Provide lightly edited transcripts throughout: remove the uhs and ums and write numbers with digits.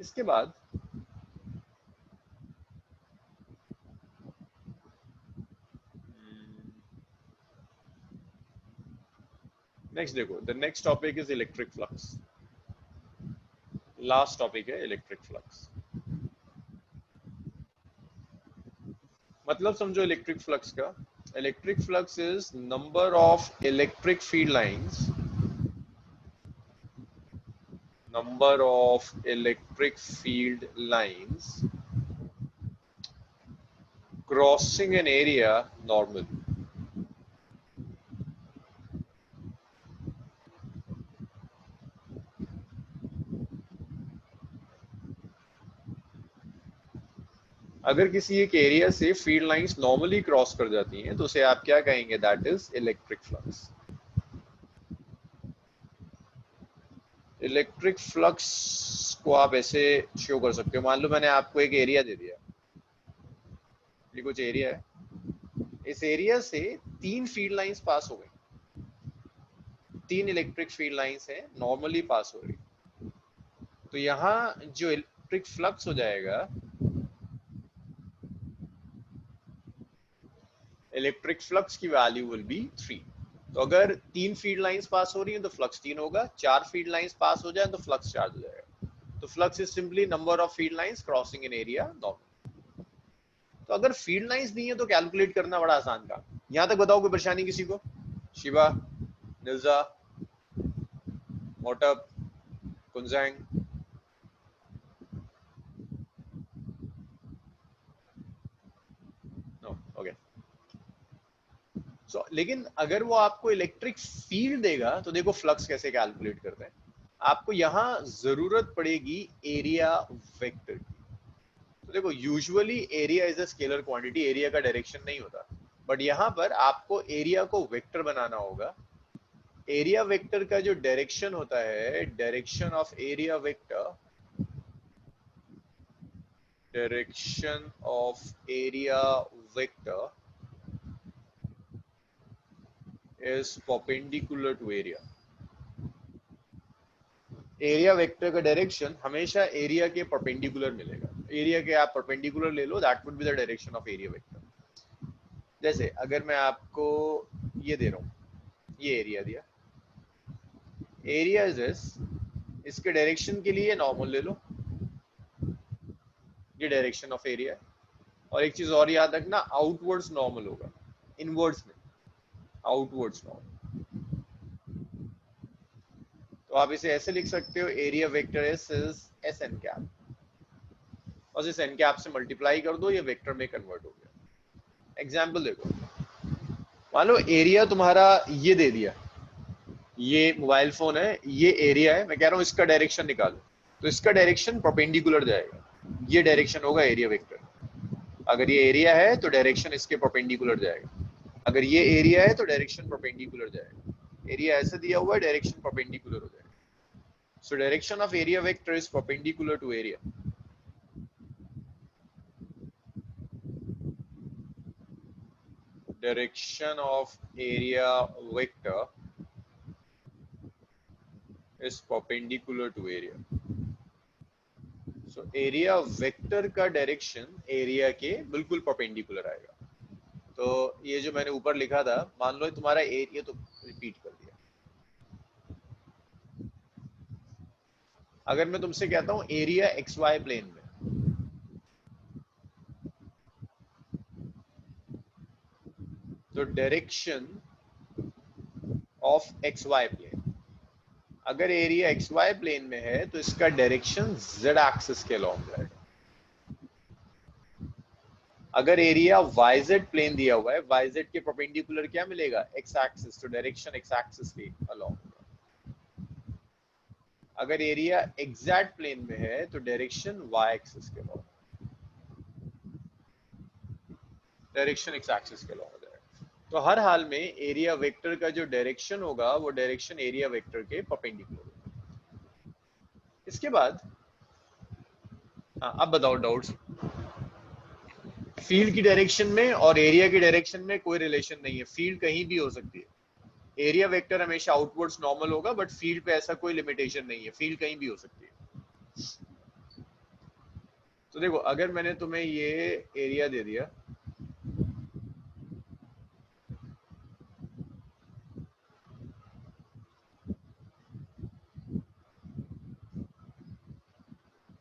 इसके बाद नेक्स्ट देखो, the next topic is electric flux. Last topic है इलेक्ट्रिक फ्लक्स। मतलब समझो इलेक्ट्रिक फ्लक्स का, electric flux is number of electric field lines, number of electric field lines crossing an area normal. अगर किसी एक एरिया से field lines normally cross कर जाती हैं तो उसे आप क्या कहेंगे? That is electric flux. Electric flux को आप ऐसे शो कर सकते हो, मान लो मैंने आपको एक एरिया दे दिया, ये कुछ एरिया है, इस एरिया से 3 फील्ड लाइंस पास हो गई, 3 इलेक्ट्रिक फील्ड लाइंस है नॉर्मली पास हो रही, तो यहां जो इलेक्ट्रिक फ्लक्स हो जाएगा, इलेक्ट्रिक फ्लक्स की वैल्यू विल बी 3। तो अगर 3 फील्ड लाइंस पास हो रही हैं तो फ्लक्स 3 होगा, 4 फील्ड लाइंस पास हो जाए तो फ्लक्स 4 हो जाएगा। तो flux is simply number of field lines crossing in area normal. तो अगर फील्ड लाइंस नहीं है तो कैलकुलेट करना बड़ा आसान काम। यहां तक बताओ कोई परेशानी किसी को? शिवा, निल्जा, मोटप, कुंजैंग? No, okay. लेकिन अगर वो आपको इलेक्ट्रिक फील्ड देगा तो देखो फ्लक्स कैसे कैलकुलेट करते हैं। आपको यहां जरूरत पड़ेगी एरिया वेक्टर की। तो देखो usually area is a scalar quantity, area का डायरेक्शन नहीं होता, बट यहां पर आपको एरिया को वेक्टर बनाना होगा। एरिया वेक्टर का जो डायरेक्शन होता है, direction of area vector, direction of area vector is perpendicular to area. Area vector का डायरेक्शन हमेशा एरिया के परपेंडिकुलर मिलेगा। एरिया के आप परपेंडिकुलर ले लो, that would be the direction of area vector. जैसे अगर मैं आपको ये दे रहा हूं, ये एरिया दिया, एरिया इज दिस, इसके डायरेक्शन के लिए नॉर्मल ले लो, ये डायरेक्शन ऑफ एरिया है। और एक चीज और याद रखना, आउटवर्ड्स नॉर्मल होगा, इनवर्ड्स में, आउटवर्ड्स नॉर्मल। तो आप इसे ऐसे लिख सकते हो, area vector S is S N cap, और इस एन कैप से मल्टीप्लाई कर दो, ये वेक्टर में कन्वर्ट हो गया। एग्जाम्पल देखो, मान लो एरिया तुम्हारा ये दे दिया, ये मोबाइल फोन है, ये एरिया है, मैं कह रहा हूं इसका डायरेक्शन निकालो, तो इसका डायरेक्शन परपेंडिकुलर जाएगा, ये डायरेक्शन होगा एरिया वेक्टर। अगर ये एरिया है तो डायरेक्शन इसके परपेंडिकुलर जाएगा, अगर ये एरिया है तो डायरेक्शन परपेंडिकुलर जाएगा। एरिया ऐसे दिया हुआ है, डायरेक्शन परपेंडिकुलर हो जाएगा। So direction of area vector is perpendicular to area. Direction of area vector is perpendicular to area. So area vector का डायरेक्शन एरिया के बिल्कुल परपेंडिकुलर आएगा। तो ये जो मैंने ऊपर लिखा था, मान लो तुम्हारा एरिया, तो रिपीट कर दिया। अगर मैं तुमसे कहता हूं एरिया एक्स वाई प्लेन में, तो direction of X Y plane, अगर एरिया एक्स वाई प्लेन में है तो इसका डायरेक्शन जेड एक्सिस के अलॉन्ग जाएगा। अगर एरिया वाई जेड प्लेन दिया हुआ है, वाई जेड के परपेंडिकुलर क्या मिलेगा? एक्स एक्सिस, तो डायरेक्शन एक्स एक्सिस के अलॉन्ग होगा। अगर एरिया एग्जैक्ट प्लेन में है तो डायरेक्शन वाई एक्सिस के अलॉन्ग, डायरेक्शन एक्स एक्सिस के अलॉन्ग हो जाएगा। तो हर हाल में एरिया वेक्टर का जो डायरेक्शन होगा वो डायरेक्शन एरिया वेक्टर के परपेंडिकुलर होगा। इसके बाद अब बताओ डाउट्स। फील्ड की डायरेक्शन में और एरिया की डायरेक्शन में कोई रिलेशन नहीं है, फील्ड कहीं भी हो सकती है। एरिया वेक्टर हमेशा आउटवर्ड्स नॉर्मल होगा, बट फील्ड पे ऐसा कोई लिमिटेशन नहीं है, फील्ड कहीं भी हो सकती है। तो देखो अगर मैंने तुम्हें ये एरिया दे दिया,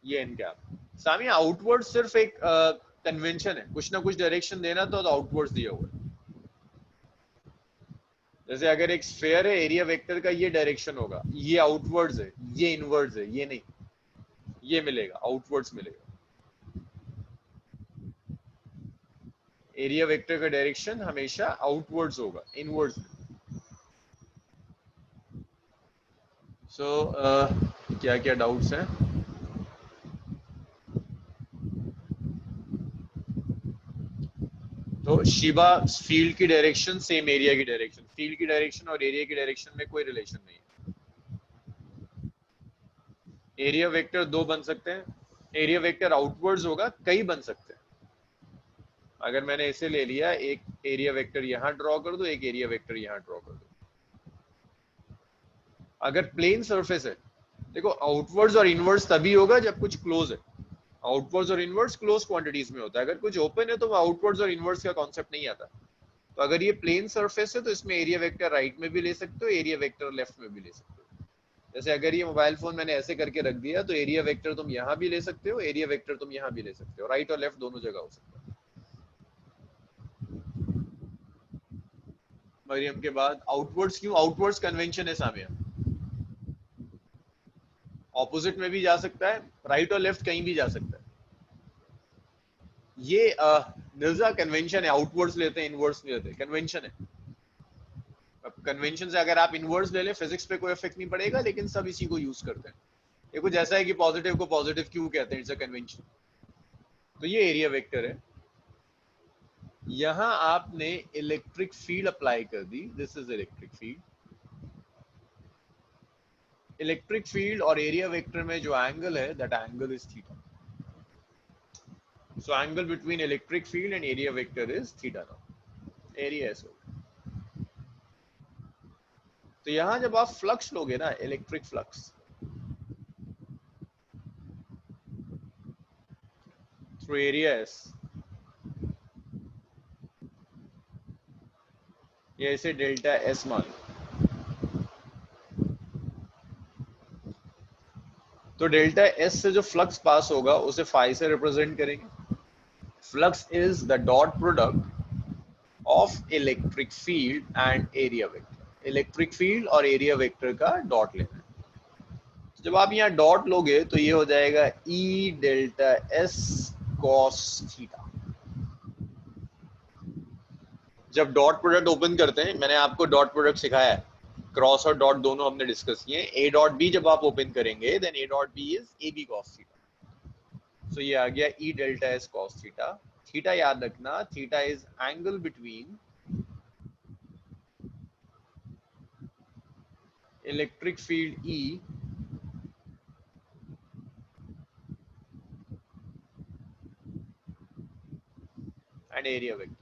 ये एन कैप, सामी आउटवर्ड सिर्फ एक कन्वेंशन है, कुछ ना कुछ डायरेक्शन देना तो आउटवर्ड्स दिया हुआ है। जैसे अगर एक स्फेयर है, एरिया वेक्टर का ये डायरेक्शन होगा, ये आउटवर्ड्स है, ये इनवर्ड्स है, ये नहीं, ये मिलेगा, आउटवर्ड्स मिलेगा। एरिया वेक्टर का डायरेक्शन हमेशा आउटवर्ड्स होगा, इनवर्ड्स नहीं। सो क्या क्या डाउट्स हैं? तो शिबा फील्ड की डायरेक्शन सेम एरिया की डायरेक्शन, फील्ड की डायरेक्शन और एरिया की डायरेक्शन में कोई रिलेशन नहीं है। एरिया वेक्टर दो बन सकते हैं, एरिया वेक्टर आउटवर्ड्स होगा, कई बन सकते हैं। अगर मैंने इसे ले लिया, एक एरिया वेक्टर यहां ड्रॉ कर दो, एक एरिया वेक्टर यहां ड्रॉ कर दो। अगर प्लेन सरफेस है, देखो आउटवर्ड्स और इनवर्ड्स तभी होगा जब कुछ क्लोज है। आउटवर्ड्स और इनवर्ड्स क्लोज क्वांटिटीज में होता है, अगर कुछ ओपन है तो आउटवर्ड्स और इनवर्ड्स का कॉन्सेप्ट नहीं आता। तो अगर ये प्लेन सरफेस है तो इसमें एरिया वेक्टर राइट में भी ले सकते हो, एरिया वेक्टर लेफ्ट में भी ले सकते हो। जैसे अगर ये मोबाइल फोन मैंने ऐसे करके रख दिया तो एरिया वेक्टर तुम यहाँ भी ले सकते हो, एरिया वेक्टर तुम यहाँ भी ले सकते हो, राइट और लेफ्ट दोनों जगह हो सकता है। मरियम के बाद आउटवर्ड्स क्यों? आउटवर्ड्स कन्वेंशन है सामिया, ऑपोजिट में भी जा सकता है, राइट और लेफ्ट कहीं भी जा सकता है। ये निर्जा कन्वेंशन है, आउटवर्ड्स लेते हैं, इनवर्ड्स नहीं लेते, कन्वेंशन है। अब कन्वेंशन से अगर आप इनवर्ड्स ले लें, फिजिक्स पे कोई इफेक्ट नहीं पड़ेगा, लेकिन सब इसी को यूज करते हैं। ये कुछ ऐसा है कि पॉजिटिव को पॉजिटिव क्यों कहते हैं, इट्स अ कन्वेंशन। तो ये एरिया वेक्टर है। यहां आपने इलेक्ट्रिक फील्ड अप्लाई कर दी, this is electric field. Electric field और एरिया वेक्टर में जो एंगल है, that angle is theta. So angle between electric field and area vector is theta now, area ऐसे होगा। तो यहां जब आप फ्लक्स लोगे ना, electric flux through area S, ये इसे डेल्टा एस मान लो। तो डेल्टा एस से जो फ्लक्स पास होगा उसे फाई से रिप्रेजेंट करेंगे। Flux is the dot product of electric field and area vector. Electric field और एरिया वेक्टर का डॉट लेना है। तो जब आप यहाँ डॉट लोगे तो ये हो जाएगा ई डेल्टा एस कॉस थीटा। जब डॉट प्रोडक्ट ओपन करते हैं, मैंने आपको डॉट प्रोडक्ट सिखाया है, क्रॉस और डॉट दोनों हमने डिस्कस किए। ए डॉट बी जब आप ओपन करेंगे, then A dot B is A B cos theta. So ये आ गया E delta S cos theta. Theta याद रखना, theta is angle between electric field E and area vector.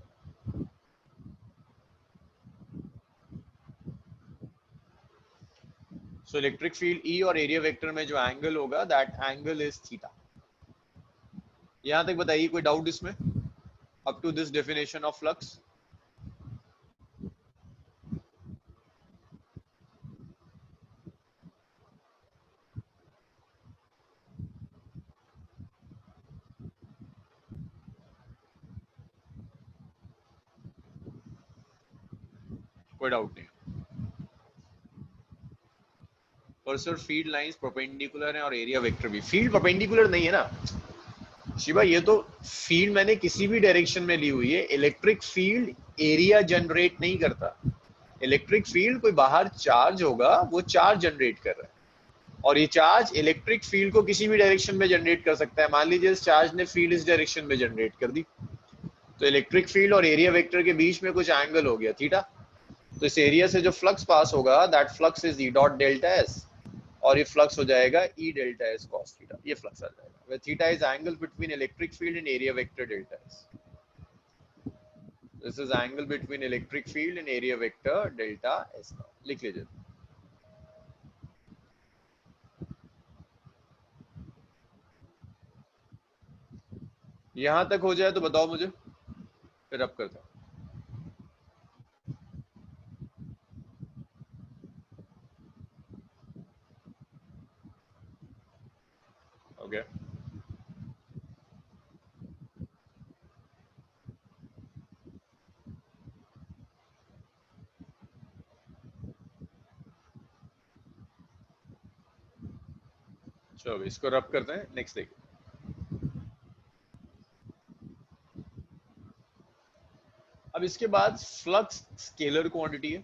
So electric field E और area vector में जो angle होगा, that angle is theta. यहां तक बताइए कोई डाउट इसमें, up to this definition of flux? कोई डाउट नहीं? पर सर फील्ड लाइंस परपेंडिकुलर है और एरिया वेक्टर भी। फील्ड परपेंडिकुलर नहीं है ना शिवा, ये तो फील्ड मैंने किसी भी डायरेक्शन में ली हुई है। इलेक्ट्रिक फील्ड एरिया जनरेट नहीं करता। इलेक्ट्रिक फील्ड कोई बाहर चार्ज होगा, वो चार्ज जनरेट कर रहा है, और ये चार्ज इलेक्ट्रिक फील्ड को किसी भी डायरेक्शन में जनरेट कर सकता है। मान लीजिए इस चार्ज ने फील्ड इस डायरेक्शन में जनरेट कर दी, तो इलेक्ट्रिक फील्ड और एरिया वेक्टर के बीच में कुछ एंगल हो गया थीटा। तो इस एरिया से जो फ्लक्स पास होगा, that flux is E dot delta S, और ये फ्लक्स हो जाएगा ई डेल्टा एस कॉस थीटा। ये फ्लक्स आ जाएगा, where theta is angle between electric field and area vector delta S. This is angle between electric field and area vector delta S. लिख लीजिए। यहां तक हो जाए तो बताओ मुझे, फिर अब करते हैं। ओके, चलो इसको रब करते हैं, नेक्स्ट देखिए। अब इसके बाद फ्लक्स स्केलर क्वांटिटी है।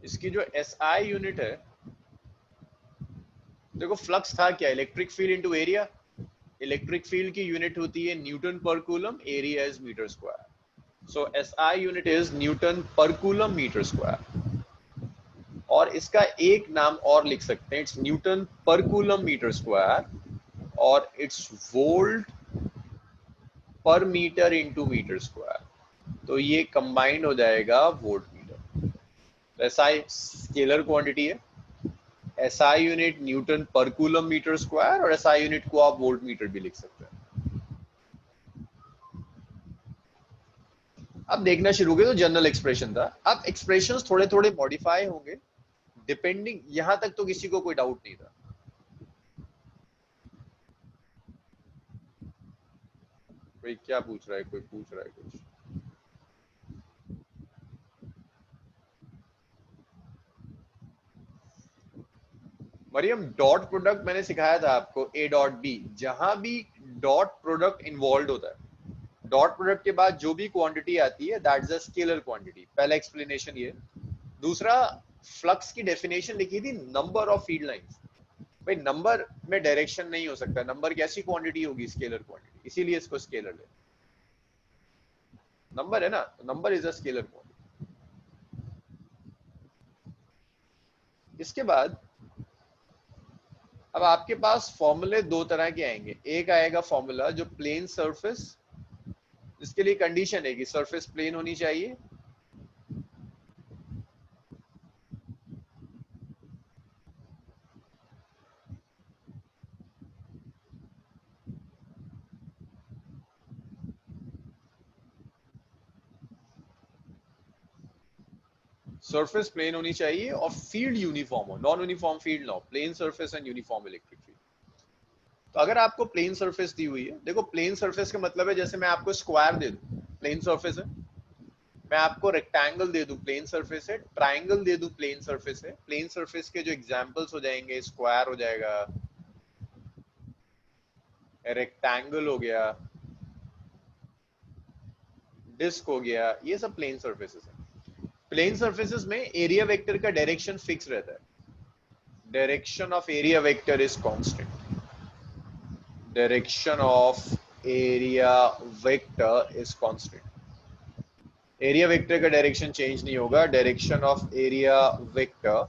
इसकी जो एसआई यूनिट है, देखो फ्लक्स था क्या, electric field into area. Electric field की यूनिट होती है न्यूटन पर coulomb, area is metre square. So SI unit is newton पर कूलम मीटर स्क्वायर। और इसका एक नाम और लिख सकते हैं, इट्स न्यूटन पर कूलम मीटर स्क्वायर, और it's volt per metre into metre square. तो ये कंबाइंड हो जाएगा वोल्ट मीटर। तो एसआई स्केलर क्वांटिटी है, एसआई यूनिट न्यूटन पर कूलम मीटर स्क्वायर, और एसआई यूनिट को आप वोल्ट मीटर भी लिख सकते हैं। अब देखना शुरू करें तो जनरल एक्सप्रेशन था, अब एक्सप्रेशंस थोड़े थोड़े मॉडिफाई होंगे डिपेंडिंग। यहां तक तो किसी को कोई डाउट नहीं था। कोई क्या पूछ रहा है, कोई पूछ रहा है कुछ? मरियम, डॉट प्रोडक्ट मैंने सिखाया था आपको, ए डॉट बी। जहां भी डॉट प्रोडक्ट इन्वॉल्व होता है, डॉट प्रोडक्ट के बाद जो भी क्वांटिटी आती है, that is a scalar quantity. पहला एक्सप्लेनेशन ये। दूसरा, फ्लक्स की डेफिनेशन लिखी थी नंबर ऑफ फील्ड लाइंस। भाई नंबर में डायरेक्शन नहीं हो सकता, नंबर कैसी क्वांटिटी होगी, स्केलर क्वांटिटी, इसीलिए इसको स्केलर ले। नंबर है ना, number is a scalar quantity. इसके बाद अब आपके पास फॉर्मूले दो तरह के आएंगे। एक आएगा फॉर्मूला जो प्लेन सरफेस, जिसके लिए कंडीशन है कि सरफेस प्लेन होनी चाहिए। सरफेस प्लेन होनी चाहिए और फील्ड यूनिफॉर्म हो, नॉन यूनिफॉर्म फील्ड ना हो, plane surface and uniform electric field. तो अगर आपको प्लेन सरफेस दी हुई है, देखो प्लेन सरफेस का मतलब है जैसे मैं आपको स्क्वायर दे दूं, प्लेन सरफेस है। मैं आपको रेक्टेंगल दे दूं, प्लेन सरफेस है। ट्राइंगल दे दूं, प्लेन सरफेस है। प्लेन सरफेस के जो एग्जांपल्स हो जाएंगे, स्क्वायर हो जाएगा, रेक्टेंगल हो गया, डिस्क हो गया, ये सब प्लेन सरफेसेस है। प्लेन सरफेसेस में एरिया वेक्टर का डायरेक्शन फिक्स रहता है। Direction of area vector is constant. Direction of area vector is constant. Area vector का डायरेक्शन चेंज नहीं होगा, direction of area vector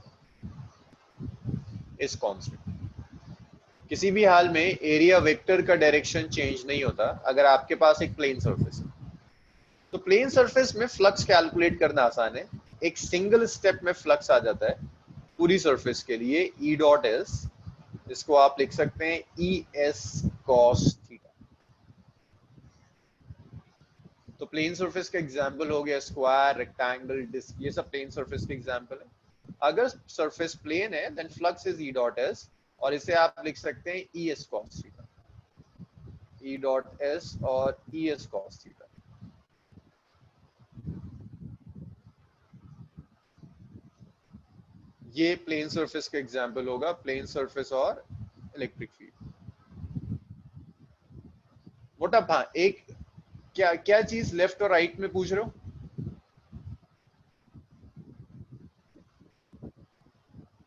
is constant. किसी भी हाल में एरिया वेक्टर का डायरेक्शन चेंज नहीं होता अगर आपके पास एक प्लेन सरफेस है। तो प्लेन सरफेस में फ्लक्स कैलकुलेट करना आसान है। एक सिंगल स्टेप में फ्लक्स आ जाता है पूरी सरफेस के लिए, ई डॉट एस, जिसको आप लिख सकते हैं ई एस कॉस थीटा। तो प्लेन सरफेस का एग्जांपल हो गया स्क्वायर, रेक्टेंगल, डिस्क, ये सब प्लेन सरफेस के एग्जांपल है। अगर सरफेस प्लेन है then flux is E dot S, और इसे आप लिख सकते हैं E S cos theta. E dot S और ई एस कॉस थीटा। ये प्लेन सरफेस का एग्जांपल होगा, प्लेन सरफेस और इलेक्ट्रिक फील्ड। मोटा हाँ, एक क्या क्या चीज लेफ्ट और राइट में पूछ रहे हो?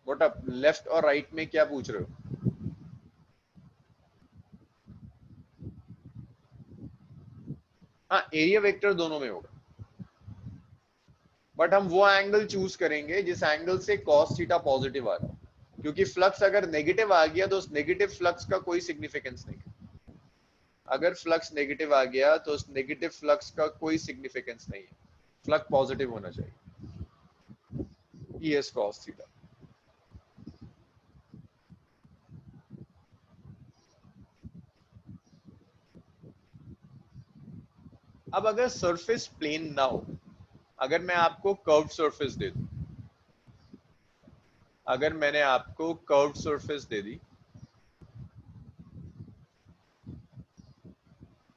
मोटा लेफ्ट और राइट में क्या पूछ रहे हो? हाँ, एरिया वेक्टर दोनों में होगा, बट हम वो एंगल चूज करेंगे जिस एंगल से cos थीटा पॉजिटिव आ रहा हो। क्योंकि फ्लक्स अगर नेगेटिव आ गया तो उस नेगेटिव फ्लक्स का कोई सिग्निफिकेंस नहीं है। अगर फ्लक्स नेगेटिव आ गया तो उस नेगेटिव फ्लक्स का कोई सिग्निफिकेंस नहीं है, फ्लक्स पॉजिटिव होना चाहिए। E S cos theta. अब अगर सरफेस प्लेन ना हो, अगर मैं आपको कर्व सरफेस दे दूं, अगर मैंने आपको curve surface they the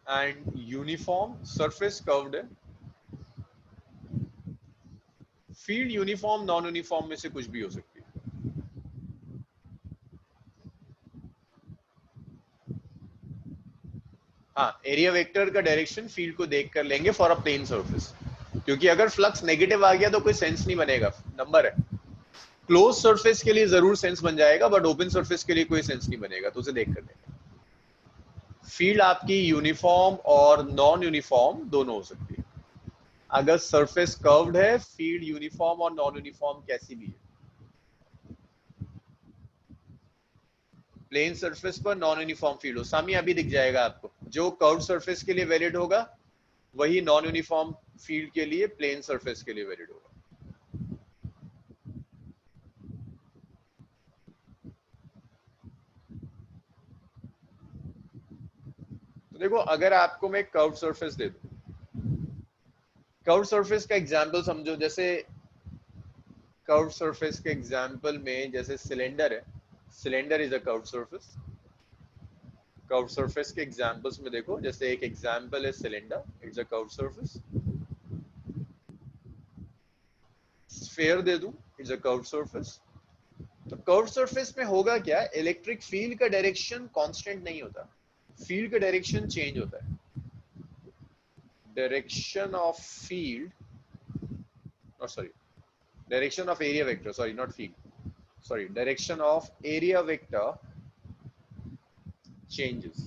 and uniform surface curved है, फील्ड यूनिफॉर्म नॉन यूनिफॉर्म में से कुछ भी हो सकती है। हाँ, एरिया वेक्टर का डायरेक्शन फील्ड को देख कर लेंगे फॉर अ प्लेन सरफेस, क्योंकि अगर फ्लक्स नेगेटिव आ गया तो कोई सेंस नहीं बनेगा, नंबर है। क्लोज सरफेस के लिए जरूर सेंस बन जाएगा, बट ओपन सरफेस के लिए कोई सेंस नहीं बनेगा, तो उसे देख कर लेंगे। फील्ड आपकी यूनिफॉर्म और नॉन यूनिफॉर्म दोनों हो सकती है। अगर सरफेस कर्व्ड है, फील्ड यूनिफॉर्म और नॉन यूनिफॉर्म कैसी भी है। प्लेन सरफेस पर नॉन यूनिफॉर्म फील्ड हो, सामी अभी दिख जाएगा आपको, जो कर्व सरफेस के लिए वैलिड होगा वही नॉन यूनिफॉर्म फील्ड के लिए प्लेन सरफेस के लिए वैलिड होगा। तो देखो, अगर आपको मैं कर्व सरफेस दे दूं, कर्व सरफेस का एग्जांपल समझो, जैसे कर्व सरफेस के एग्जांपल में जैसे सिलेंडर है, cylinder is a curve surface. Curve surface के एग्जांपल्स में देखो, जैसे एक एग्जांपल है cylinder, it's a curve surface. Sphere दे दूं, इट्स अ कर्व सरफेस। तो कर्व सरफेस में होगा क्या, इलेक्ट्रिक फील्ड का डायरेक्शन कांस्टेंट नहीं होता, फील्ड का डायरेक्शन चेंज होता है। Direction of field, sorry, direction of area vector, sorry, not field, sorry, direction of area vector changes।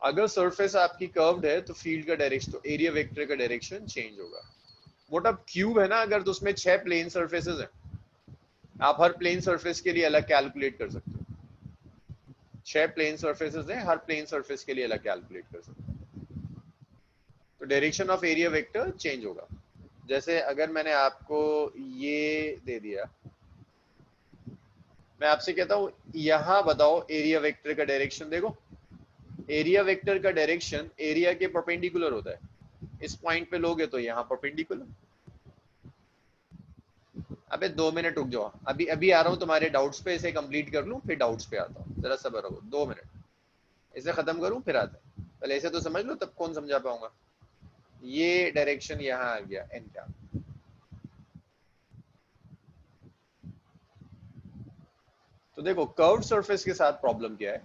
अगर सरफेस आपकी कर्व्ड है तो फील्ड का डायरेक्शन, तो एरिया वेक्टर का डायरेक्शन चेंज होगा। मोटा क्यूब है ना, अगर तो उसमें 6 प्लेन सरफेसेस हैं, आप हर प्लेन सरफेस के लिए अलग कैलकुलेट कर सकते हो। 6 प्लेन सरफेसेस हैं, हर प्लेन सरफेस के लिए अलग कैलकुलेट कर सकते हो, तो direction of area vector change होगा। जैसे अगर मैंने आपको ये दे दिया, मैं आपसे कहता हूं यहां बताओ एरिया वेक्टर का डायरेक्शन, देखो एरिया वेक्टर का डायरेक्शन एरिया के परपेंडिकुलर होता है। इस पॉइंट पे लोगे तो यहाँ परपेंडिकुलर। अबे 2 मिनट रुक जाओ, अभी अभी आ रहा हूँ तुम्हारे डाउट्स पे, इसे कंप्लीट कर लूँ फिर डाउट्स पे आता हूँ, जरा सब्र रहो 2 मिनट, इसे खत्म करूँ फिर आता है। पहले इसे तो समझ लो, तब कौन समझा पाऊंगा। ये डायरेक्शन यहाँ आ गया एन का। तो देखो कर्व सरफेस के साथ प्रॉब्लम क्या है,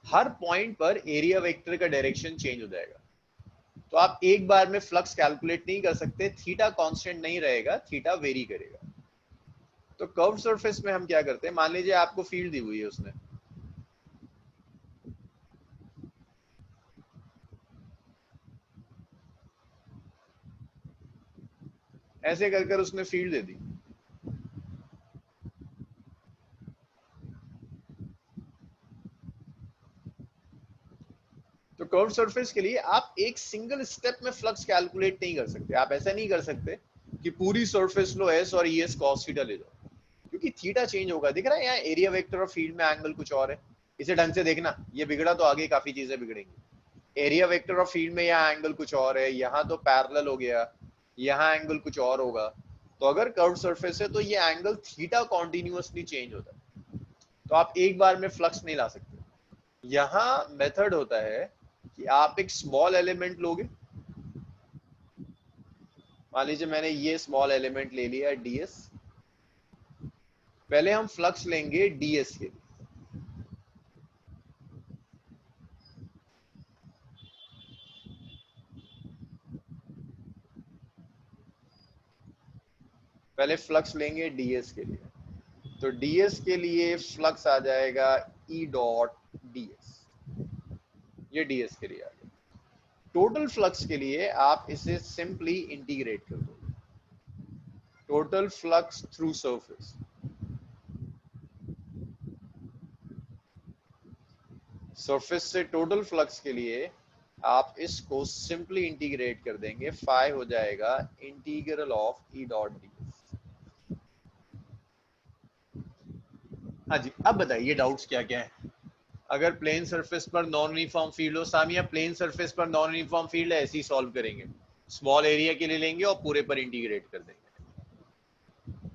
हर पॉइंट पर एरिया वेक्टर का डायरेक्शन चेंज हो जाएगा। तो आप एक बार में फ्लक्स कैलकुलेट नहीं कर सकते, थीटा कांस्टेंट नहीं रहेगा, थीटा वेरी करेगा। तो कर्व सरफेस में हम क्या करते हैं, मान लीजिए आपको फील्ड दी हुई है उसने, ऐसे कर कर उसने फील्ड दे दी। तो कर्व सरफेस के लिए आप एक सिंगल स्टेप में फ्लक्स कैलकुलेट नहीं कर सकते। आप ऐसा नहीं कर सकते कि पूरी सरफेस लो एस और एस कॉस थीटा ले जाओ, क्योंकि थीटा चेंज होगा। दिख रहा है यहाँ एरिया वेक्टर और फील्ड में एंगल कुछ और है, इसे ढंग से देखना, ये बिगड़ा तो आगे काफी चीजें बिगड़ेंगी। एरिया वेक्टर और फील्ड में यहाँ एंगल कुछ और है, यहाँ तो पैरेलल हो गया, यहाँ एंगल कुछ और होगा। तो अगर कर्व सरफेस है तो ये एंगल थीटा कॉन्टिन्यूसली चेंज होता है, तो आप एक बार में फ्लक्स नहीं ला सकते। यहाँ मेथड होता है कि आप एक स्मॉल एलिमेंट लोगे, मान लीजिए मैंने ये स्मॉल एलिमेंट ले लिया ds, पहले हम फ्लक्स लेंगे ds के लिए। पहले फ्लक्स लेंगे ds के लिए, तो ds के लिए फ्लक्स आ जाएगा e डॉट ds, ये ds के लिए आ गया। टोटल फ्लक्स के लिए आप इसे सिंपली इंटीग्रेट कर दो, total flux through surface. Surface से टोटल फ्लक्स के लिए आप इसको सिंपली इंटीग्रेट कर देंगे, फाई हो जाएगा integral of E dot D. हाँ जी, अब बताइए डाउट्स क्या क्या है। अगर प्लेन सरफेस पर नॉन यूनिफॉर्म फील्ड हो, सामिया प्लेन सरफेस पर नॉन यूनिफॉर्म फील्ड है, ऐसे ही सॉल्व करेंगे, स्मॉल एरिया के लिए लेंगे और पूरे पर इंटीग्रेट कर देंगे।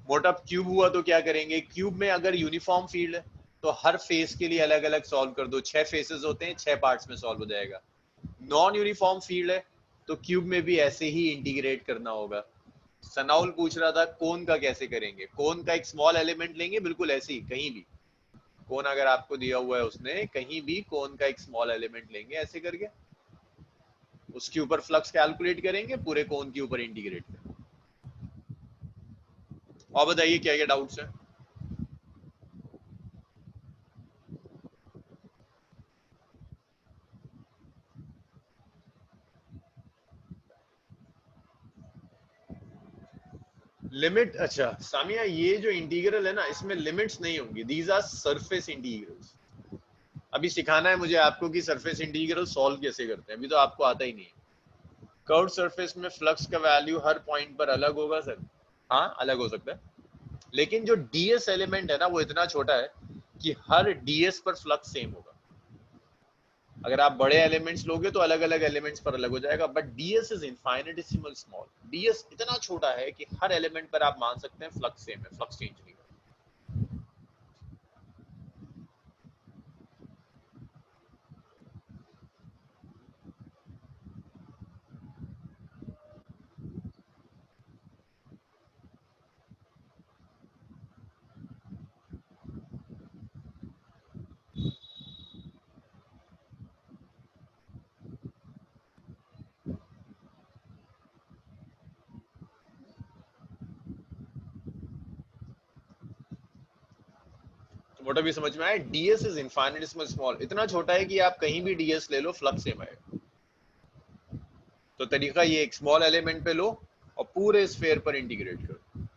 मोटा क्यूब हुआ तो क्या करेंगे, क्यूब में अगर यूनिफॉर्म फील्ड है तो हर फेस के लिए अलग अलग सॉल्व कर दो, 6 फेसेस होते हैं, 6 पार्ट्स में सॉल्व हो जाएगा। नॉन यूनिफॉर्म फील्ड है तो क्यूब में भी ऐसे ही इंटीग्रेट करना होगा। सनाउल पूछ रहा था कोन का कैसे करेंगे, कोन का एक स्मॉल एलिमेंट लेंगे, बिल्कुल ऐसे ही कहीं भी कोन अगर आपको दिया हुआ है उसने, कहीं भी कोन का एक स्मॉल एलिमेंट लेंगे ऐसे करके, उसके ऊपर फ्लक्स कैलकुलेट करेंगे, पूरे कोन के ऊपर इंटीग्रेट करेंगे। और बताइए क्या क्या डाउट्स हैं। लिमिट, अच्छा सामिया ये जो इंटीग्रल है ना इसमें लिमिट्स नहीं होंगी, दीज आर सरफेस इंटीग्रल्स। अभी सिखाना है मुझे आपको कि सरफेस इंटीग्रल सॉल्व कैसे करते हैं, अभी तो आपको आता ही नहीं है। कर्व सरफेस में फ्लक्स का वैल्यू हर पॉइंट पर अलग होगा सर, हाँ अलग हो सकता है, लेकिन जो डीएस एलिमेंट है ना वो इतना छोटा है कि हर डीएस पर फ्लक्स सेम होगा। अगर आप बड़े एलिमेंट्स लोगे तो अलग अलग एलिमेंट्स पर अलग हो जाएगा, but ds is infinitesimal small, ds इतना छोटा है कि हर एलिमेंट पर आप मान सकते हैं फ्लक्स सेम है, फ्लक्स चेंज नहीं होगा। तो मोटा भी समझ में आया, डीएस इज इनफाइनिटेसिमल स्मॉल, इतना छोटा है कि आप कहीं भी डीएस ले लो फ्लक्स सेम आएगा। तो तरीका ये, एक स्मॉल एलिमेंट पे लो और पूरे स्फेयर पर इंटीग्रेट करो।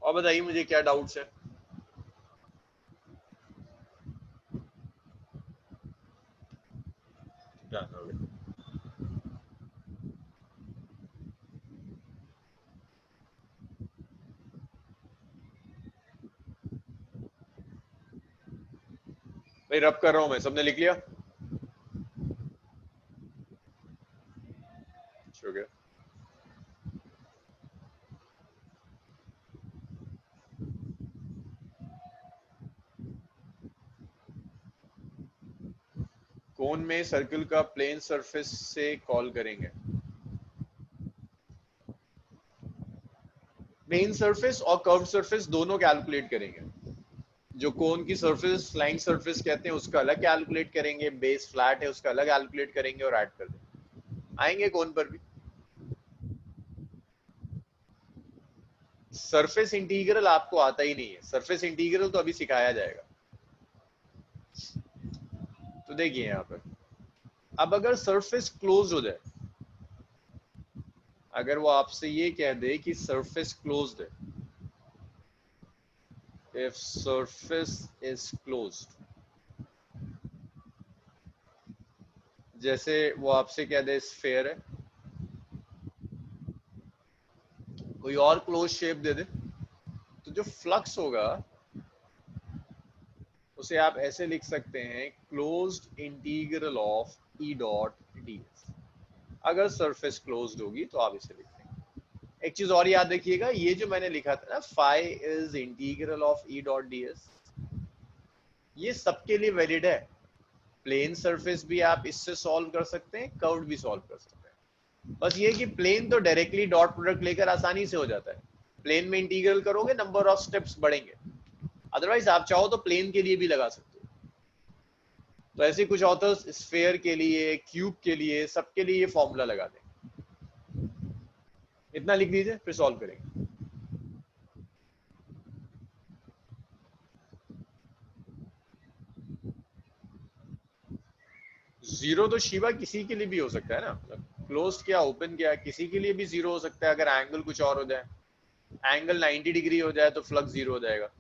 और बताइए मुझे क्या डाउट्स है। क्या भाई रब कर रहा हूं मैं, सबने लिख लिया? हो गया। कोन में सर्कल का प्लेन सरफेस से कॉल करेंगे, प्लेन सरफेस और कर्व सरफेस दोनों कैलकुलेट करेंगे। जो कोन की सरफेस लाइन सरफेस कहते हैं उसका अलग कैलकुलेट करेंगे, बेस फ्लैट है उसका अलग कैलकुलेट करेंगे और ऐड कर देंगे, आएंगे कोन पर भी। सरफेस इंटीग्रल आपको आता ही नहीं है, सरफेस इंटीग्रल तो अभी सिखाया जाएगा। तो देखिए यहाँ पर, अब अगर सरफेस क्लोज हो जाए, अगर वो आपसे ये कह दे कि सरफेस क्लोज्ड है, if surface is closed, जैसे वो आपसे कह दे स्फेयर है, कोई और क्लोज शेप दे दे, तो जो फ्लक्स होगा उसे आप ऐसे लिख सकते हैं, closed integral of E dot DS. अगर सरफेस क्लोज्ड होगी तो आप इसे लिख देंगे। एक चीज और याद रखिएगा, ये जो मैंने लिखा था ना, phi is integral of E dot DS, ये सबके लिए वैलिड है। प्लेन सरफेस भी आप इससे सॉल्व कर सकते हैं, कर्व्ड भी सॉल्व कर सकते हैं। बस ये कि प्लेन तो डायरेक्टली डॉट प्रोडक्ट लेकर आसानी से हो जाता है, प्लेन में इंटीग्रल करोगे नंबर ऑफ स्टेप्स बढ़ेंगे, अदरवाइज आप चाहो तो प्लेन के लिए भी लगा सकते हो। तो ऐसे कुछ ऑथर्स स्फेयर के लिए, क्यूब के लिए, सबके लिए ये फॉर्मूला लगा दें। इतना लिख दीजिए फिर सॉल्व करेंगे। जीरो तो शिवा किसी के लिए भी हो सकता है ना, मतलब क्लोज क्या ओपन क्या किसी के लिए भी जीरो हो सकता है, अगर एंगल कुछ और हो जाए, एंगल 90 डिग्री हो जाए तो फ्लक्स जीरो हो जाएगा।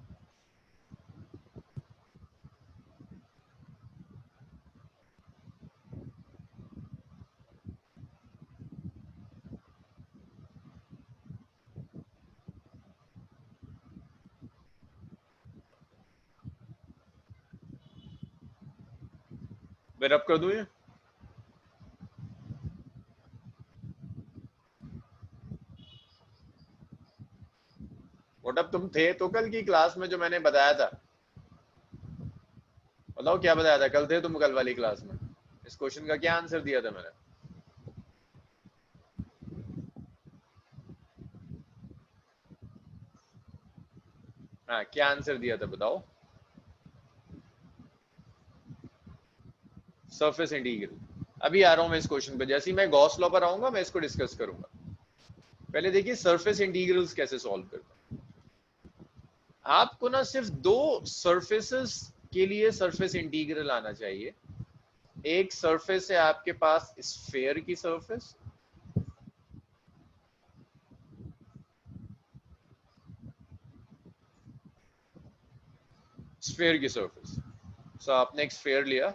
मैं रब कर दूं ये? व्हाट, अब तुम थे तो कल की क्लास में जो मैंने बताया था? बताओ क्या बताया था? कल थे तुम कल वाली क्लास में? इस क्वेश्चन का क्या आंसर दिया था मैंने? हाँ, क्या आंसर दिया था बताओ? Surface integral. अभी आ रहा हूं मैं इस क्वेश्चन पे, जैसे ही मैं गॉस लॉ पर आऊंगा मैं इसको डिस्कस करूंगा। पहले देखिए सरफेस इंटीग्रल्स कैसे सॉल्व करते हैं। आपको ना सिर्फ दो सरफेसेस के लिए सरफेस इंटीग्रल आना चाहिए। एक सरफेस है आपके पास स्फेयर की सरफेस, स्फेयर की सरफेस। सो आपने एक स्फेयर लिया,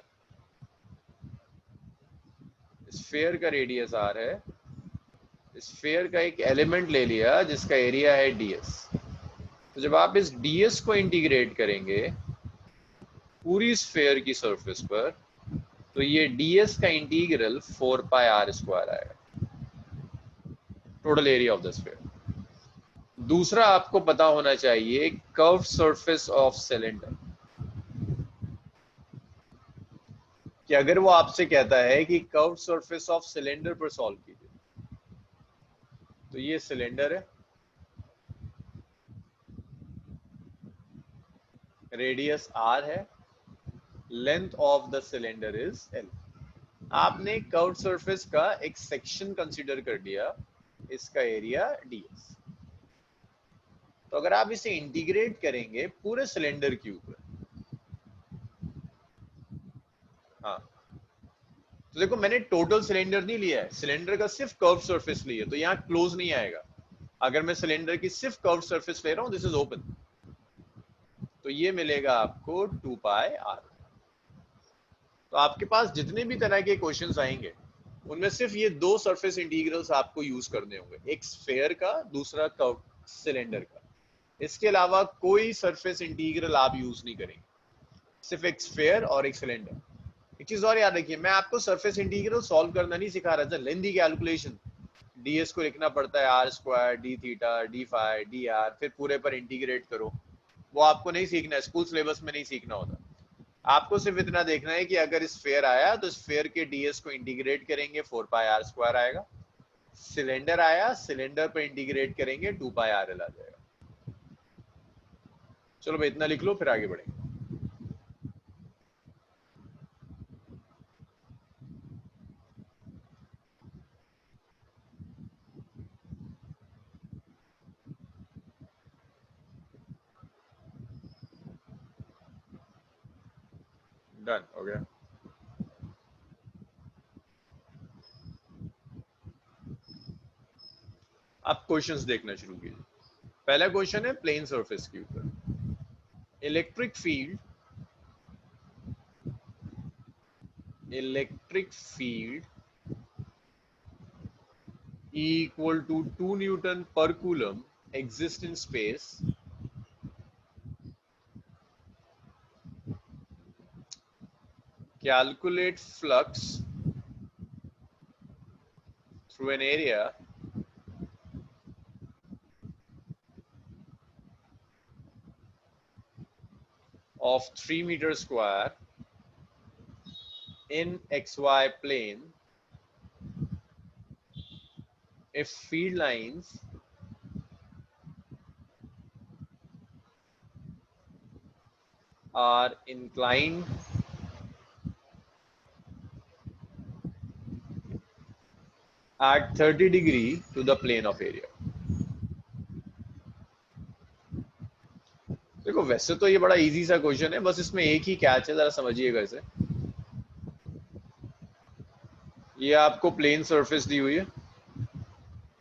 स्फेयर का रेडियस आर है, स्फेयर का एक एलिमेंट ले लिया जिसका एरिया है ds। तो जब आप इस ds को इंटीग्रेट करेंगे पूरी स्फेयर की सरफेस पर, तो ये ds का इंटीग्रल 4 पाई आर स्क्वायर आएगा, total area of the sphere. दूसरा आपको पता होना चाहिए कर्व सरफेस ऑफ सिलेंडर, कि अगर वो आपसे कहता है कि कर्व सरफेस ऑफ सिलेंडर पर सॉल्व कीजिए, तो ये सिलेंडर है, रेडियस r है, length of the cylinder is l। आपने कर्व सरफेस का एक सेक्शन कंसीडर कर लिया, इसका एरिया ds। तो अगर आप इसे इंटीग्रेट करेंगे पूरे सिलेंडर के ऊपर, हाँ, तो देखो मैंने टोटल सिलेंडर नहीं लिया है, सिलेंडर का सिर्फ कर्व सरफेस लिया, तो यहाँ क्लोज नहीं आएगा। अगर मैं सिलेंडर की सिर्फ कर्व सरफेस ले रहा हूं, दिस इज ओपन, तो ये मिलेगा आपको 2 पाई आर। तो आपके पास जितने भी तरह के क्वेश्चंस आएंगे उनमें सिर्फ ये दो सरफेस इंटीग्रल्स आपको यूज करने होंगे, एक स्फेयर का, दूसरा कर्व सिलेंडर का। इसके अलावा कोई सरफेस इंटीग्रल आप यूज नहीं करेंगे, सिर्फ एक स्फेयर और एक सिलेंडर। एक चीज और याद रखिए, मैं आपको सरफेस इंटीग्रल सॉल्व करना नहीं सिखा रहा था, लेंथी कैलकुलेशन, ds को लिखना पड़ता है R square D theta D phi D R, फिर पूरे पर इंटीग्रेट करो, वो आपको नहीं सीखना है, स्कूल सिलेबस में नहीं सीखना होता। आपको सिर्फ इतना देखना है कि अगर स्फेयर आया तो स्फेयर के ds को इंटीग्रेट करेंगे 4 पाई आर स्क्वायर आएगा, सिलेंडर आया सिलेंडर पर इंटीग्रेट करेंगे 2 पाई आर एल आ जाएगा। चलो भाई इतना लिख लो फिर आगे बढ़ेंगे। डन हो गया। आप क्वेश्चंस देखना शुरू कीजिए। पहला क्वेश्चन है प्लेन सरफेस के ऊपर, electric field equal to 2 Newton per coulomb exist in space calculate flux through an area of 3 meters square in xy plane if field lines are inclined at 30 degree to the plane of area। देखो वैसे तो ये बड़ा easy सा question है, बस इसमें एक ही कैच है, जरा समझिएगा इसे। ये आपको प्लेन सरफेस दी हुई है,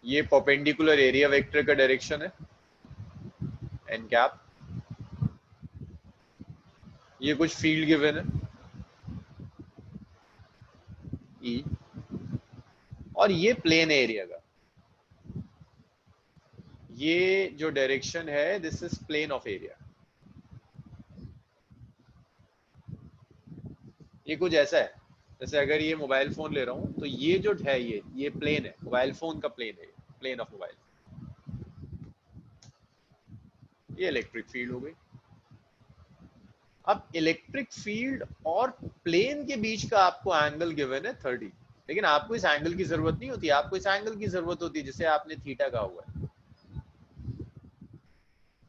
ये परपेंडिकुलर एरिया वेक्टर का डायरेक्शन है एन कैप, ये कुछ फील्ड गिवन है ई, और ये प्लेन एरिया का, ये जो डायरेक्शन है this is plane of area. ये कुछ ऐसा है, जैसे अगर ये मोबाइल फोन ले रहा हूँ तो ये जो है ये प्लेन है, मोबाइल फोन का प्लेन है, प्लेन ऑफ मोबाइल, ये इलेक्ट्रिक फील्ड हो गई। अब इलेक्ट्रिक फील्ड और प्लेन के बीच का आपको एंगल गिवन है 30, लेकिन आपको इस एंगल की जरूरत नहीं होती, आपको इस एंगल की जरूरत होती है जिसे आपने थीटा कहा हुआ है।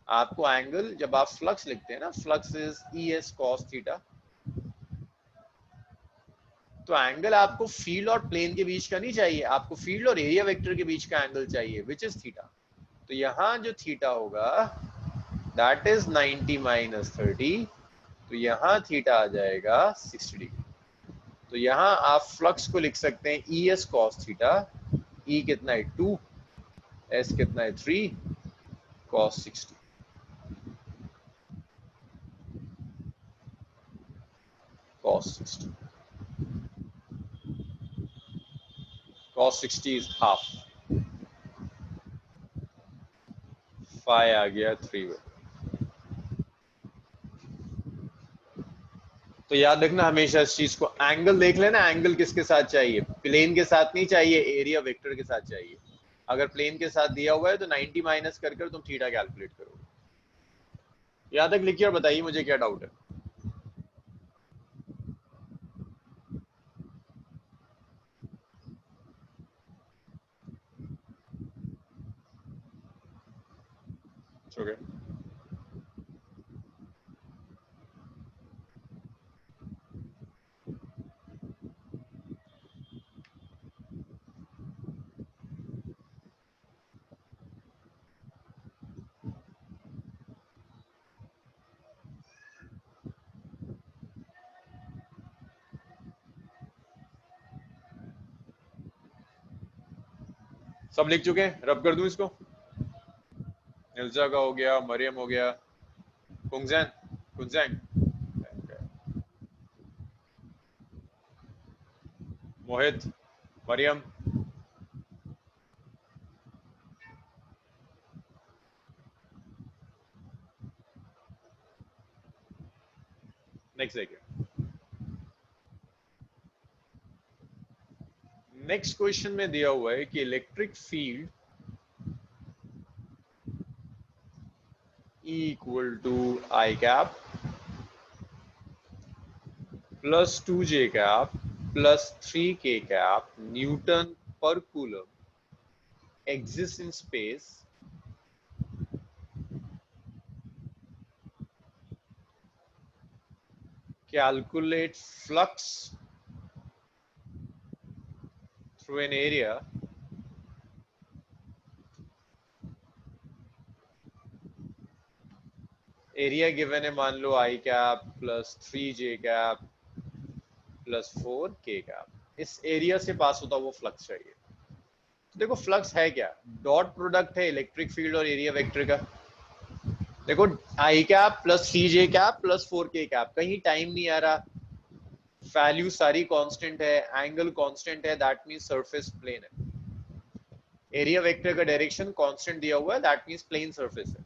आपको एंगल, जब आप फ्लक्स लिखते हैं ना, flux is E S cos theta, तो एंगल आपको फील्ड और प्लेन के बीच का नहीं चाहिए, आपको फील्ड और एरिया वेक्टर के बीच का एंगल चाहिए, विच इज थीटा। तो यहां जो थीटा होगा दैट इज 90 माइनस 30, तो यहां थीटा आ जाएगा 60 डिग्री। तो यहां आप फ्लक्स को लिख सकते हैं E S cos theta, E कितना है 2, एस कितना है 3, cos 60, cos 60, cos 60 is half, phi आ गया 3 में। तो याद रखना हमेशा इस चीज को, एंगल देख लेना, एंगल किसके साथ चाहिए, प्लेन के साथ नहीं चाहिए, एरिया वेक्टर के साथ चाहिए। अगर प्लेन के साथ दिया हुआ है तो 90 माइनस कर तुम थीटा कैलकुलेट करोगे। यहां तक लिखिए और बताइए मुझे क्या डाउट है। ओके, सब लिख चुके हैं, रब कर दूं इसको। निल्जा का हो गया, मरियम हो गया, कुंगजैन, कुंजैंग, मोहित, मरियम, नेक्स्ट देखिए। नेक्स्ट क्वेश्चन में दिया हुआ है कि electric field E equal to I cap plus 2j cap plus 3k cap Newton per coulomb exists in space calculate flux through an area given है मान लो I cap plus 3j cap plus 4k cap, इस area से पास होता वो flux चाहिए। तो देखो flux है क्या, डॉट प्रोडक्ट है इलेक्ट्रिक फील्ड और एरिया वेक्टर का। देखो I cap plus 3j cap plus 4k cap, कहीं टाइम नहीं आ रहा, वैल्यू सारी कांस्टेंट है, एंगल कांस्टेंट है, दैट मींस सरफेस प्लेन है। एरिया वेक्टर का डायरेक्शन कांस्टेंट दिया हुआ है, दैट मींस प्लेन सरफेस है।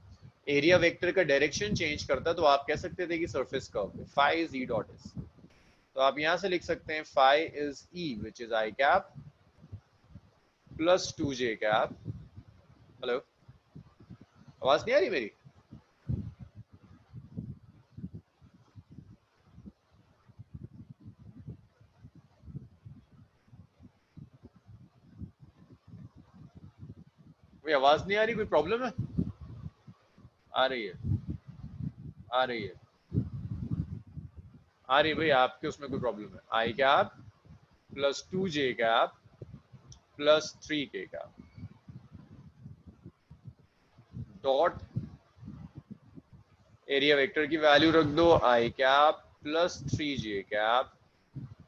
एरिया वेक्टर का डायरेक्शन चेंज करता तो आप कह सकते थे कि सरफेस कर्व है, phi is E dot S. तो आप यहां से लिख सकते हैं phi is E which is I cap plus 2j cap. Hello, आवाज नहीं आ रही मेरी? कोई आवाज नहीं आ रही, कोई प्रॉब्लम है? आ रही है, आ रही है, आ रही भाई, आपके उसमें कोई प्रॉब्लम है। I cap plus 2j cap plus 3k cap dot area vector की वैल्यू रख दो i cap plus 3j cap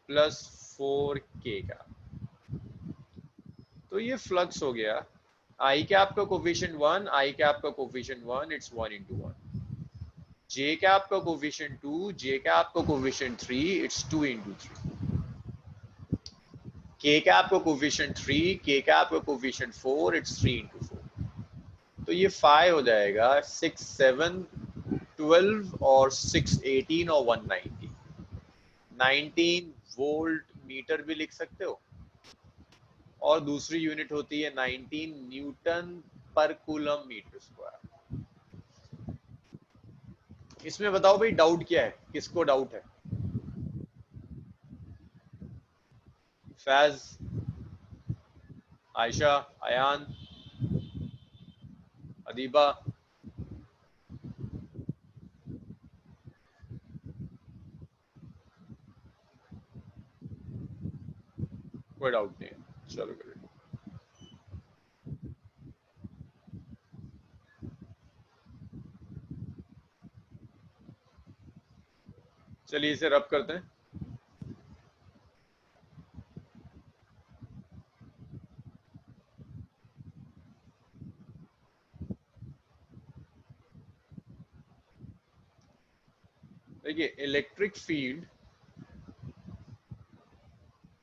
plus 4k cap. तो ये फ्लक्स हो गया। आई कैप का कोफिशिएंट 1, आई कैप का coefficient 1, it's 1 into 1। J cap का कोफिशिएंट 2, जे कैप का कोफिशिएंट 3, इट्स 2 into 3। के कैप का कोफिशिएंट 3, के कैप का कोफिशिएंट 4, इट्स 3 into 4। तो ये 5 हो जाएगा, 6 7 12 और 6 18 और 190, 19 वोल्ट मीटर भी लिख सकते हो, और दूसरी यूनिट होती है 19 न्यूटन पर कूलम मीटर स्क्वायर। इसमें बताओ भाई डाउट क्या है, किसको डाउट है? फैज, आयशा, अयान, अदीबा? कोई डाउट नहीं है, चलो करिए। चलिए इसे रब करते हैं। देखिए इलेक्ट्रिक फील्ड,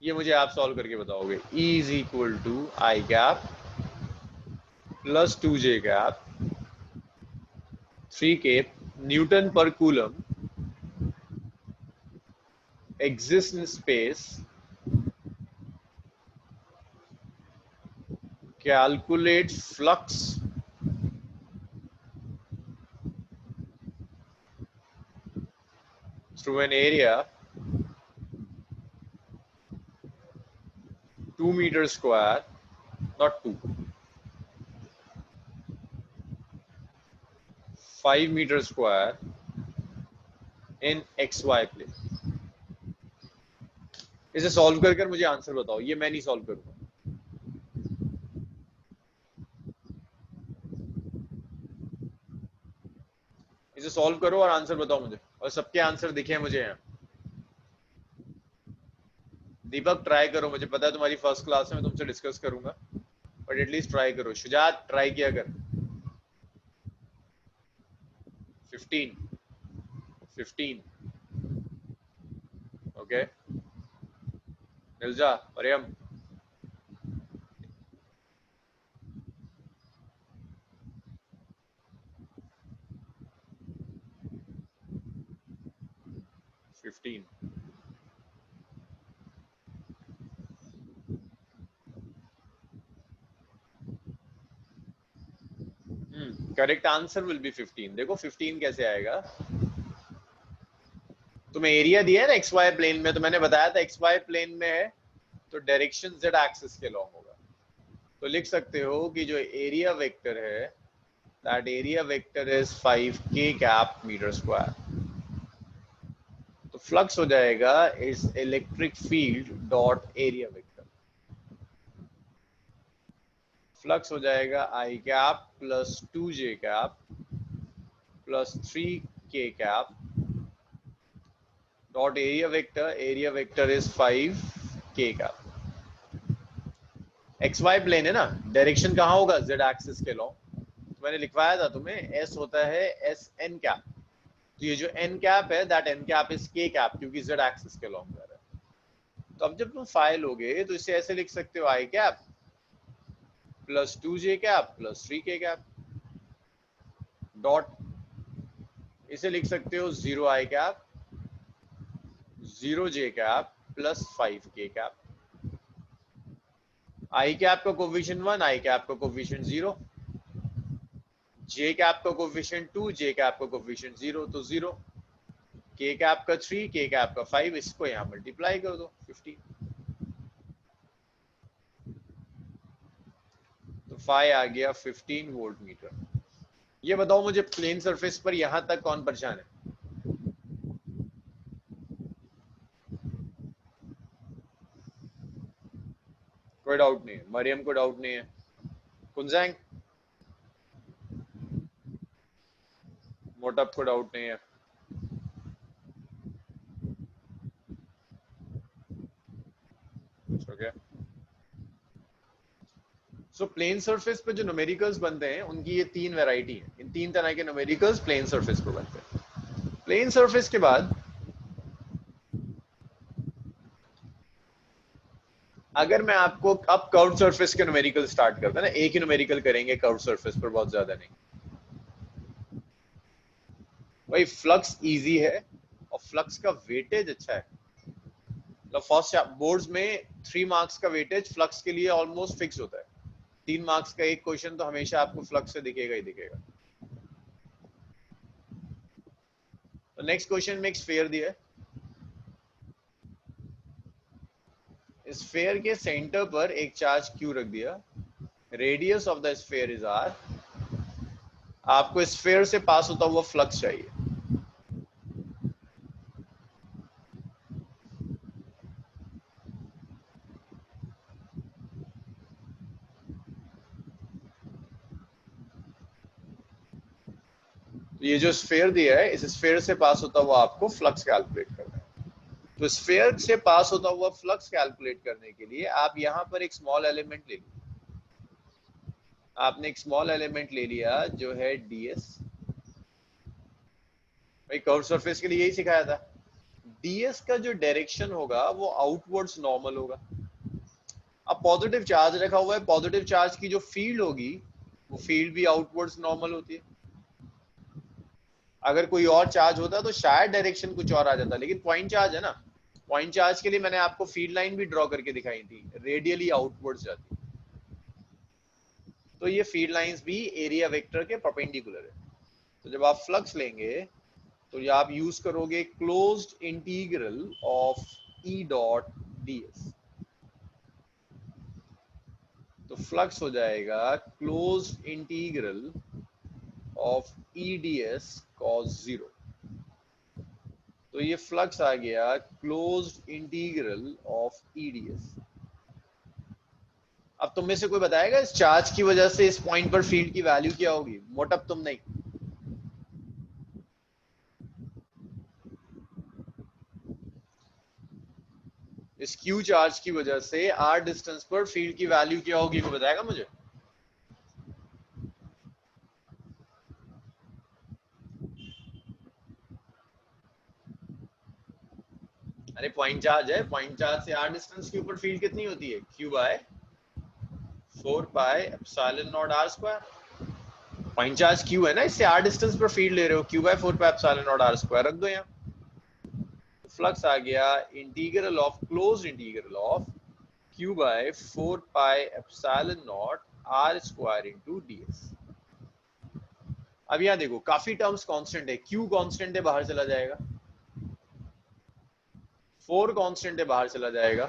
ये मुझे आप सॉल्व करके बताओगे। E is equal to I cap plus 2j cap 3k newton पर coulomb exists in space, calculate flux through an area 2 meter square, not 2, 5 meter square in xy plane। इसे solve कर मुझे answer बताओ, ये मैं नहीं सॉल्व करूंगा। इसे सॉल्व करो और आंसर बताओ मुझे, और सबके आंसर दिखे हैं मुझे यहाँ। दीपक ट्राई करो, मुझे पता है तुम्हारी फर्स्ट क्लास है, मैं तुमसे डिस्कस करूंगा, बट एटलीस्ट ट्राई करो। शुजात ट्राई किया कर। 15 15 okay. Nilja, Mariyam? Fifteen. Correct answer will be 15। देखो 15 कैसे आएगा, तुम्हें एरिया दिया है ना एक्स वाई प्लेन में, तो मैंने बताया था एक्स वाई प्लेन में है तो डायरेक्शन जेड एक्सिस के लॉन्ग होगा। तो लिख सकते हो कि जो एरिया वेक्टर है, that area vector is 5k cap metre square. तो फ्लक्स हो जाएगा is electric field dot area vector. Flux हो जाएगा i cap plus 2j cap plus 3k cap dot area vector. Area vector is 5k cap. X Y plane है ना, direction कहाँ होगा? Z axis के लॉन्ग। तो मैंने लिखवाया था तुम्हें, एस होता है एस एन कैप। तो ये जो एन कैप है, दैट एन कैप इज के कैप, क्योंकि जेड एक्सिस के लॉन्ग जा रहा है। तो अब जब तुम फाइल लोगे तो इसे ऐसे लिख सकते हो, i cap plus 2j cap plus 3k cap dot, इसे लिख सकते हो 0 i cap 0j cap plus 5k cap. I cap का कोफिशिएंट 1, आई कैप का कोफिशिएंट 0, जे कैप का कोफिशिएंट 2, जे कैप का कोफिशिएंट 0, तो 0, के कैप का 3, के कैप का 5, इसको यहाँ मल्टीप्लाई कर दो 15। तो 5 आ गया 15 वोल्ट मीटर। ये बताओ मुझे, प्लेन सरफेस पर यहां तक कौन परेशान है? कोई डाउट नहीं है? मरियम को डाउट नहीं है? कुंजैंग, मोटप को डाउट नहीं है? ओके। सो प्लेन सरफेस पे जो न्यूमेरिकल्स बनते हैं उनकी ये 3 वैरायटी है। इन 3 तरह के न्यूमेरिकल्स प्लेन सरफेस पे बनते हैं। प्लेन सरफेस के बाद अगर मैं आपको अब कर्व सरफेस के न्यूमेरिकल स्टार्ट करता है ना, एक ही न्यूमेरिकल करेंगे कर्व सरफेस पर, बहुत ज्यादा नहीं भाई। फ्लक्स इजी है और फ्लक्स का वेटेज अच्छा है। मतलब फर्स्ट बोर्ड्स में 3 मार्क्स का वेटेज फ्लक्स के लिए ऑलमोस्ट फिक्स होता है। 3 मार्क्स का एक क्वेश्चन तो हमेशा आपको फ्लक्स से दिखेगा ही दिखेगा। तो नेक्स्ट क्वेश्चन में एक स्फीयर दिया है, स्फीयर के सेंटर पर एक चार्ज Q रख दिया, radius of the sphere is R, आपको स्फीयर से पास होता हुआ फ्लक्स चाहिए। तो ये जो स्फीयर दिया है, इस स्फीयर से पास होता हुआ आपको फ्लक्स कैलकुलेट करना है। तो स्फीयर से पास होता हुआ फ्लक्स कैलकुलेट करने के लिए आप यहां पर एक स्मॉल एलिमेंट ले लीजिए। आपने एक स्मॉल एलिमेंट ले लिया जो है ds। भाई कर्व सरफेस के लिए यही सिखाया था, ds का जो डायरेक्शन होगा वो आउटवर्ड्स नॉर्मल होगा। अब पॉजिटिव चार्ज रखा हुआ है, पॉजिटिव चार्ज की जो फील्ड होगी वो फील्ड भी आउटवर्ड्स नॉर्मल होती है। अगर कोई और चार्ज होता तो शायद डायरेक्शन कुछ और आ जाता, लेकिन पॉइंट चार्ज है ना, पॉइंट चार्ज के लिए मैंने आपको फील्ड लाइन भी ड्रॉ करके दिखाई थी, रेडियली आउटवर्ड्स जाती। तो ये फील्ड लाइंस भी एरिया वेक्टर के परपेंडिकुलर है। तो जब आप फ्लक्स लेंगे तो ये आप यूज करोगे closed integral of E dot ds। तो फ्लक्स हो जाएगा closed integral of E ds cos 0। तो ये फ्लक्स आ गया closed integral of E ds। अब तुम में से कोई बताएगा इस चार्ज की वजह से इस पॉइंट पर फील्ड की वैल्यू क्या होगी? मोटअप तुम नहीं। इस क्यू चार्ज की वजह से r डिस्टेंस पर फील्ड की वैल्यू क्या होगी, कोई बताएगा मुझे? अरे पॉइंट चार्ज है, पॉइंट चार्ज से r डिस्टेंस के ऊपर फील्ड कितनी होती है? q by 4 pi epsilon naught r square. Point charge q है ना, इससे r डिस्टेंस पर फील्ड ले रहे हो, q by 4 pi epsilon naught r square रख दो यहाँ। फ्लक्स आ गया integral of closed integral of q by 4 pi epsilon naught r square into ds। अब यहाँ देखो काफी टर्म्स कांस्टेंट है, q कांस्टेंट है बाहर चला जाएगा, 4 कांस्टेंट है बाहर चला जाएगा,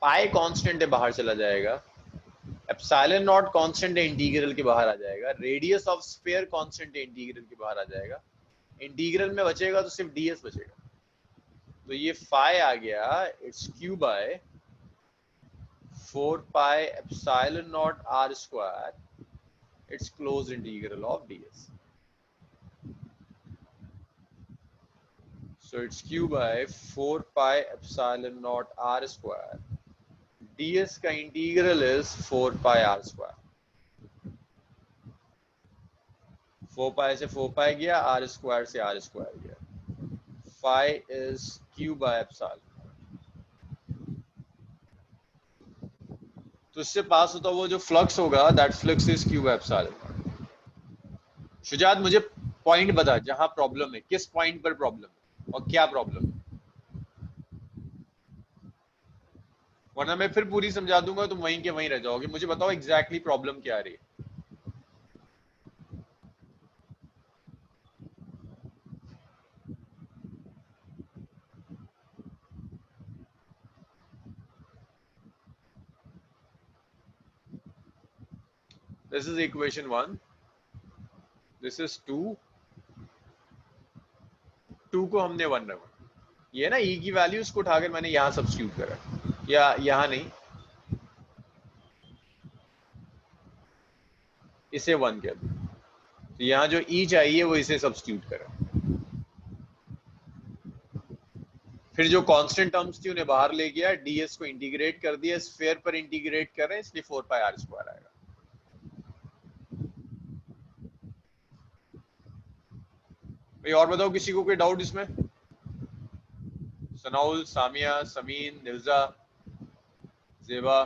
पाई कांस्टेंट है बाहर चला जाएगा, एप्सिलॉन नॉट कांस्टेंट है इंटीग्रल के बाहर आ जाएगा, रेडियस ऑफ स्फीयर कांस्टेंट है इंटीग्रल के बाहर आ जाएगा, इंटीग्रल में बचेगा तो सिर्फ ds बचेगा। तो ये फाई आ गया, it's q by 4 pi epsilon naught r square, it's closed integral of ds। So it's q by 4 pi epsilon naught r square. ds का integral is 4 pi r square। 4 pi से 4 pi गया, r square से r square गया। Phi is q by epsilon। तो इससे पास होता वो जो फ्लक्स होगा, that flux is q by epsilon। Shujaat मुझे पॉइंट बता जहां प्रॉब्लम है, किस पॉइंट पर प्रॉब्लम है और क्या प्रॉब्लम है, वरना मैं फिर पूरी समझा दूंगा तुम वहीं के वहीं रह जाओगे। मुझे बताओ एग्जैक्टली प्रॉब्लम क्या आ रही है। This is equation 1, this is 2, 2 को हमने 1 रखा, ये ना e की वैल्यू इसको उठाकर मैंने यहाँ सब्स्टिट्यूट करा, या यहाँ नहीं, इसे 1 कह दो। तो यहाँ जो e चाहिए वो इसे सब्स्टिट्यूट करा, फिर जो कांस्टेंट टर्म्स थी उन्हें बाहर ले गया, ds को इंटीग्रेट कर दिया, स्फीयर पर इंटीग्रेट कर रहे हैं इसलिए 4 पाई r स्क्वायर आएगा। भाई और बताओ किसी को कोई डाउट इसमें? सनाउल, सामिया, समीन, निल्जा, जेबा?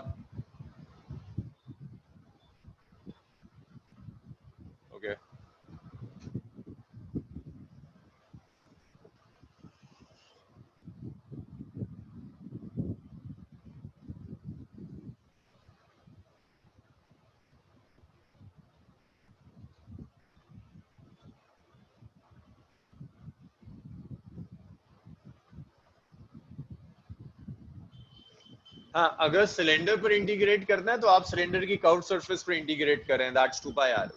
ओके हाँ, अगर सिलेंडर पर इंटीग्रेट करना है तो आप सिलेंडर की कर्व सरफेस पर इंटीग्रेट करें, that's 2 pi R.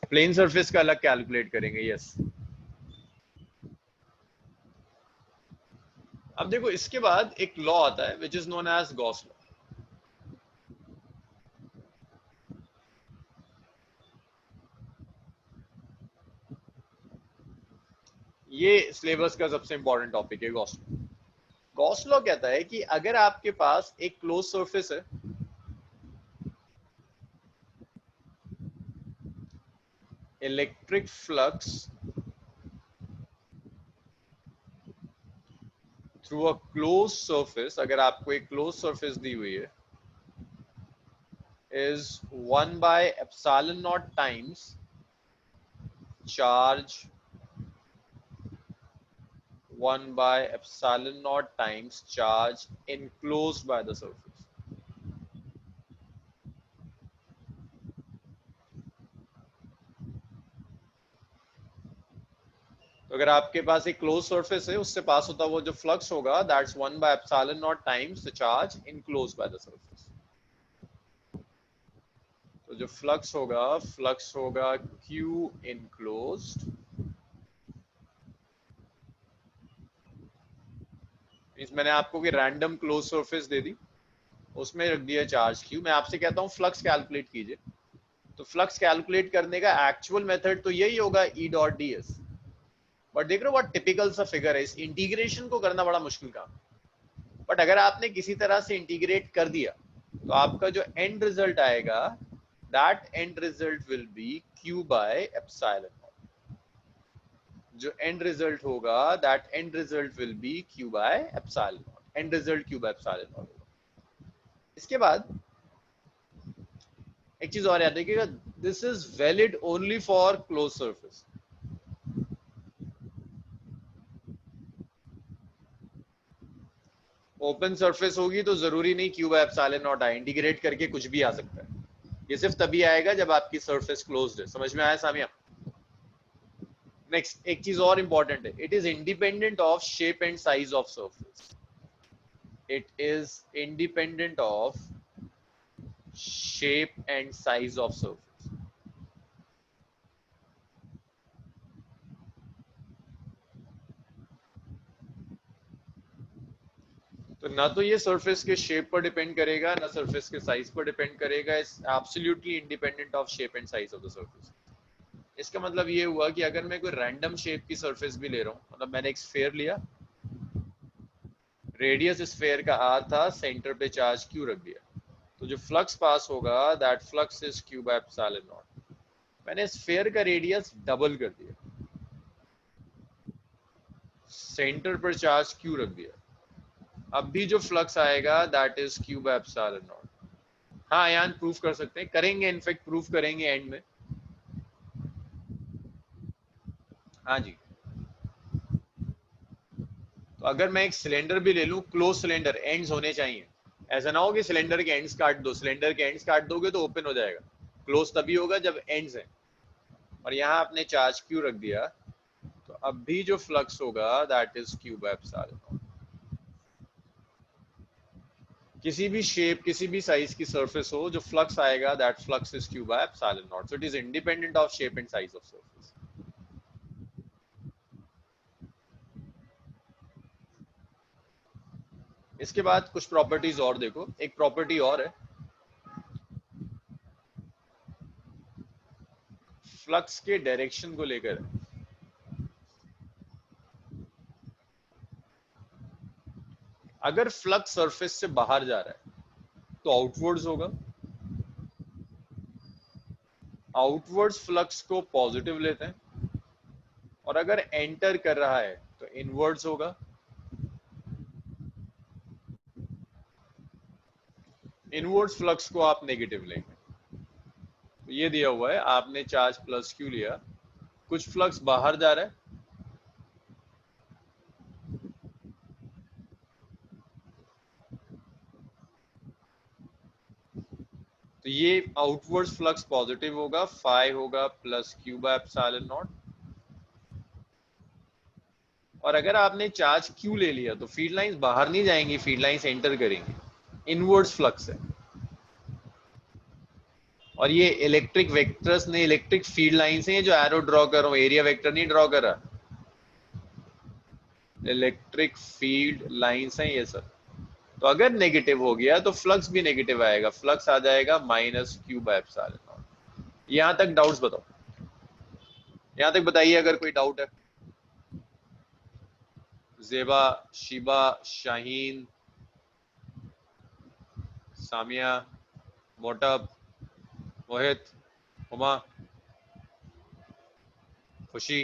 Plane surface का अलग कैलकुलेट करेंगे, यस। अब देखो इसके बाद एक लॉ आता है which is known as Gauss law. ये सिलेबस का सबसे इंपॉर्टेंट टॉपिक है, गॉस लॉ। गॉस लॉ कहता है कि अगर आपके पास एक क्लोज सरफेस है, electric flux through a close surface, अगर आपको एक क्लोज सरफेस दी हुई है, is 1 by epsilon naught times charge 1 by epsilon naught times charge enclosed by the surface। तो अगर आपके पास एक क्लोज सरफेस है, उससे पास होता वो जो फ्लक्स होगा, that's 1 by epsilon naught times the charge enclosed by the surface। तो जो फ्लक्स होगा Q enclosed, मींस मैंने आपको कोई रैंडम क्लोज सरफेस दे दी, उसमें रख दिया चार्ज Q। मैं आपसे कहता हूँ फ्लक्स कैलकुलेट कीजिए, तो फ्लक्स कैलकुलेट करने का एक्चुअल मेथड तो यही होगा E dot D S. But देख रहे हो व्हाट टिपिकल सा फिगर है, इस इंटीग्रेशन को करना बड़ा मुश्किल काम। बट अगर आपने किसी तरह से इंटीग्रेट कर दिया तो आपका जो एंड रिजल्ट आएगा, that and result will be Q by epsilon. जो एंड रिजल्ट होगा, that and result will be Q by epsilon. And result Q by epsilon होगा। इसके बाद एक चीज और याद रखिएगा, this is valid only for close surface. Open surface होगी तो जरूरी नहीं Q बाय एप्सिलॉन नॉट आए, इंटीग्रेट करके कुछ भी आ सकता है। ये सिर्फ तभी आएगा जब आपकी सरफेस क्लोज्ड है। समझ में आया सामिया? नेक्स्ट एक चीज और इंपॉर्टेंट है, it is independent of shape and size of surface. It is independent of shape and size of surface. तो ना तो ये सरफेस के शेप पर डिपेंड करेगा, ना सरफेस के साइज पर डिपेंड करेगा। It's absolutely independent of shape and size of the surface. इसका मतलब ये हुआ कि अगर मैं कोई रैंडम शेप की सरफेस भी ले रहा हूँ, मतलब मैंने एक स्फेयर लिया, रेडियस स्फेयर का आर था, सेंटर पे चार्ज Q रख दिया, तो जो फ्लक्स पास होगा, that flux is Q by epsilon not. मैंने स्फेयर का रेडियस डबल कर दिया, सेंटर पर चार्ज Q रख दिया, अब भी जो फ्लक्स आएगा that is Q by epsilon not. हाँ यान प्रूफ कर सकते हैं, करेंगे, इनफेक्ट प्रूफ करेंगे एंड में। हाँ जी। तो अगर मैं एक सिलेंडर भी ले लूं, क्लोज सिलेंडर, एंड्स होने चाहिए। ऐसा ना हो कि सिलेंडर के एंड्स काट दो, सिलेंडर के एंड्स काट दोगे तो ओपन हो जाएगा। क्लोज तभी होगा जब एंड्स है। और यहाँ आपने चार्ज Q रख दिया, तो अब भी जो फ्लक्स होगा that is Q by epsilon not. किसी भी शेप, किसी भी साइज की सरफेस हो, जो फ्लक्स आएगा that flux is Q by epsilon not. So it is independent of shape and size of surface. इसके बाद कुछ प्रॉपर्टीज और देखो, एक प्रॉपर्टी और है, फ्लक्स के डायरेक्शन को लेकर। अगर फ्लक्स सरफेस से बाहर जा रहा है तो आउटवर्ड्स होगा, आउटवर्ड्स फ्लक्स को पॉजिटिव लेते हैं, और अगर एंटर कर रहा है तो इनवर्ड्स होगा। इनवर्ड्स फ्लक्स को आप नेगेटिव लेंगे। तो ये दिया हुआ है, आपने चार्ज प्लस Q लिया, कुछ फ्लक्स बाहर जा रहा है, तो ये आउटवर्ड्स फ्लक्स पॉजिटिव होगा, फाई होगा plus Q by epsilon not. और अगर आपने चार्ज Q ले लिया तो फील्ड लाइंस बाहर नहीं जाएंगी, फील्ड लाइंस एंटर करेंगी, इनवर्ड्स फ्लक्स है। और ये इलेक्ट्रिक वेक्टर्स ने इलेक्ट्रिक फील्ड लाइंस हैं, जो एरो ड्रॉ कर रहा हूं, एरिया वेक्टर नहीं ड्रॉ कर रहा, इलेक्ट्रिक फील्ड लाइंस हैं ये सब। तो अगर नेगेटिव हो गया तो फ्लक्स भी नेगेटिव आएगा, फ्लक्स आ जाएगा -Q/ε0। यहां तक डाउट्स बताओ, यहां तक बताइए अगर कोई डाउट है। जेबा, शिबा, शाहीन, सामिया, मोटब, मोहित, हुमा, खुशी।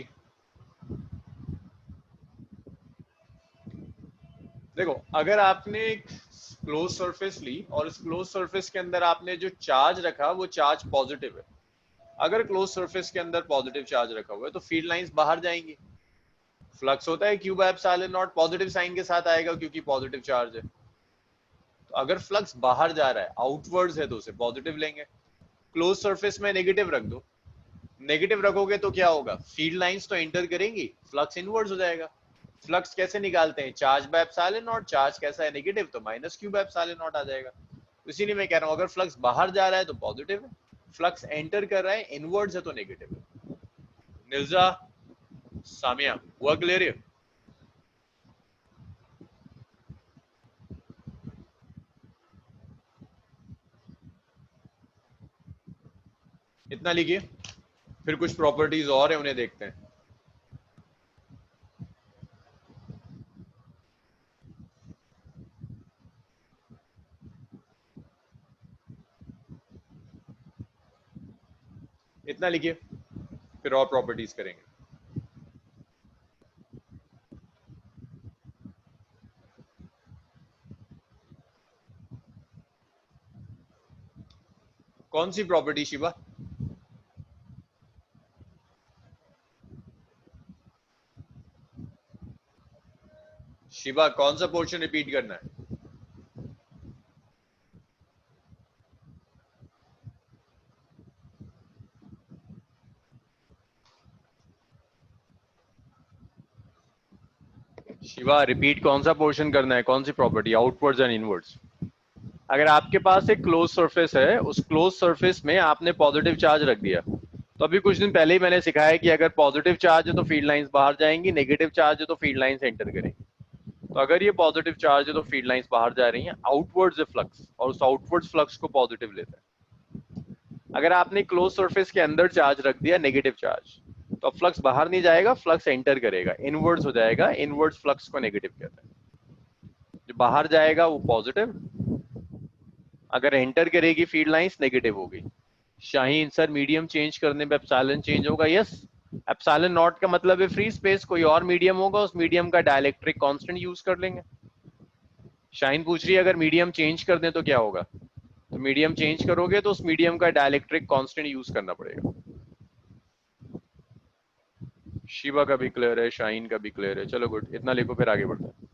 देखो, अगर आपने एक क्लोज सरफेस ली और इस क्लोज सरफेस के अंदर आपने जो चार्ज रखा वो चार्ज पॉजिटिव है, अगर क्लोज सरफेस के अंदर पॉजिटिव चार्ज रखा हुआ है तो फील्ड लाइंस बाहर जाएंगी, फ्लक्स होता है Q/ε0, पॉजिटिव साइन के साथ आएगा क्योंकि पॉजिटिव चार्ज है। तो अगर फ्लक्स बाहर जा रहा है, आउटवर्ड्स है, तो उसे पॉजिटिव लेंगे। क्लोज सरफेस में नेगेटिव रख दो, नेगेटिव रखोगे तो क्या होगा, फील्ड लाइंस तो एंटर करेंगी, फ्लक्स इनवर्ड्स हो जाएगा। फ्लक्स कैसे निकालते हैं, चार्ज बाय एप्सिलॉन, चार्ज कैसा है नेगेटिव, तो -Q/ε0 आ जाएगा। इसीलिए मैं कह रहा हूं अगर फ्लक्स बाहर जा रहा है तो पॉजिटिव है, फ्लक्स एंटर कर रहा है इनवर्ड्स है तो नेगेटिव है। निर्जा, सामिया, हुआ क्लियर है? इतना लिखिए, फिर कुछ प्रॉपर्टीज और है उन्हें देखते हैं। इतना लिखिए, फिर और प्रॉपर्टीज करेंगे। कौन सी प्रॉपर्टी शिवा? शिवा कौन सा पोर्शन रिपीट करना है? शिवा रिपीट कौन सा पोर्शन करना है, कौन सी प्रॉपर्टी, आउटवर्ड्स एंड इनवर्ड्स? अगर आपके पास एक क्लोज सरफेस है, उस क्लोज सरफेस में आपने पॉजिटिव चार्ज रख दिया, तो अभी कुछ दिन पहले ही मैंने सिखाया कि अगर पॉजिटिव चार्ज है तो फील्ड लाइंस बाहर जाएंगी, नेगेटिव चार्ज है तो फील्ड लाइंस एंटर करेंगी। तो अगर ये पॉजिटिव चार्ज है तो फील्ड लाइंस बाहर जा रही हैं, आउटवर्ड्स है फ्लक्स, और उस आउटवर्ड्स फ्लक्स को पॉजिटिव लेते हैं। अगर आपने क्लोज सरफेस के अंदर चार्ज रख दिया नेगेटिव चार्ज, तो फ्लक्स बाहर नहीं जाएगा, फ्लक्स एंटर करेगा, इनवर्ड्स हो जाएगा, इनवर्ड्स फ्लक्स को नेगेटिव कहते हैं। जो बाहर जाएगा वो पॉजिटिव, अगर एंटर करेगी फील्ड लाइंस नेगेटिव होगी। शाहीन सर, मीडियम चेंज करने पे एप्सिलॉन चेंज होगा? यस, एप्सिलॉन नॉट का मतलब है फ्री स्पेस, कोई और मीडियम होगा, उस मीडियम का डाइलेक्ट्रिक कांस्टेंट यूज कर लेंगे। शाहीन पूछ रही है अगर मीडियम चेंज कर दें तो क्या होगा, तो मीडियम चेंज करोगे तो उस मीडियम का डाइलेक्ट्रिक कांस्टेंट यूज करना पड़ेगा। शिवा का भी क्लियर है, शाहीन का भी क्लियर है, चलो गुड, इतना लिखो फिर आगे बढ़ते हैं।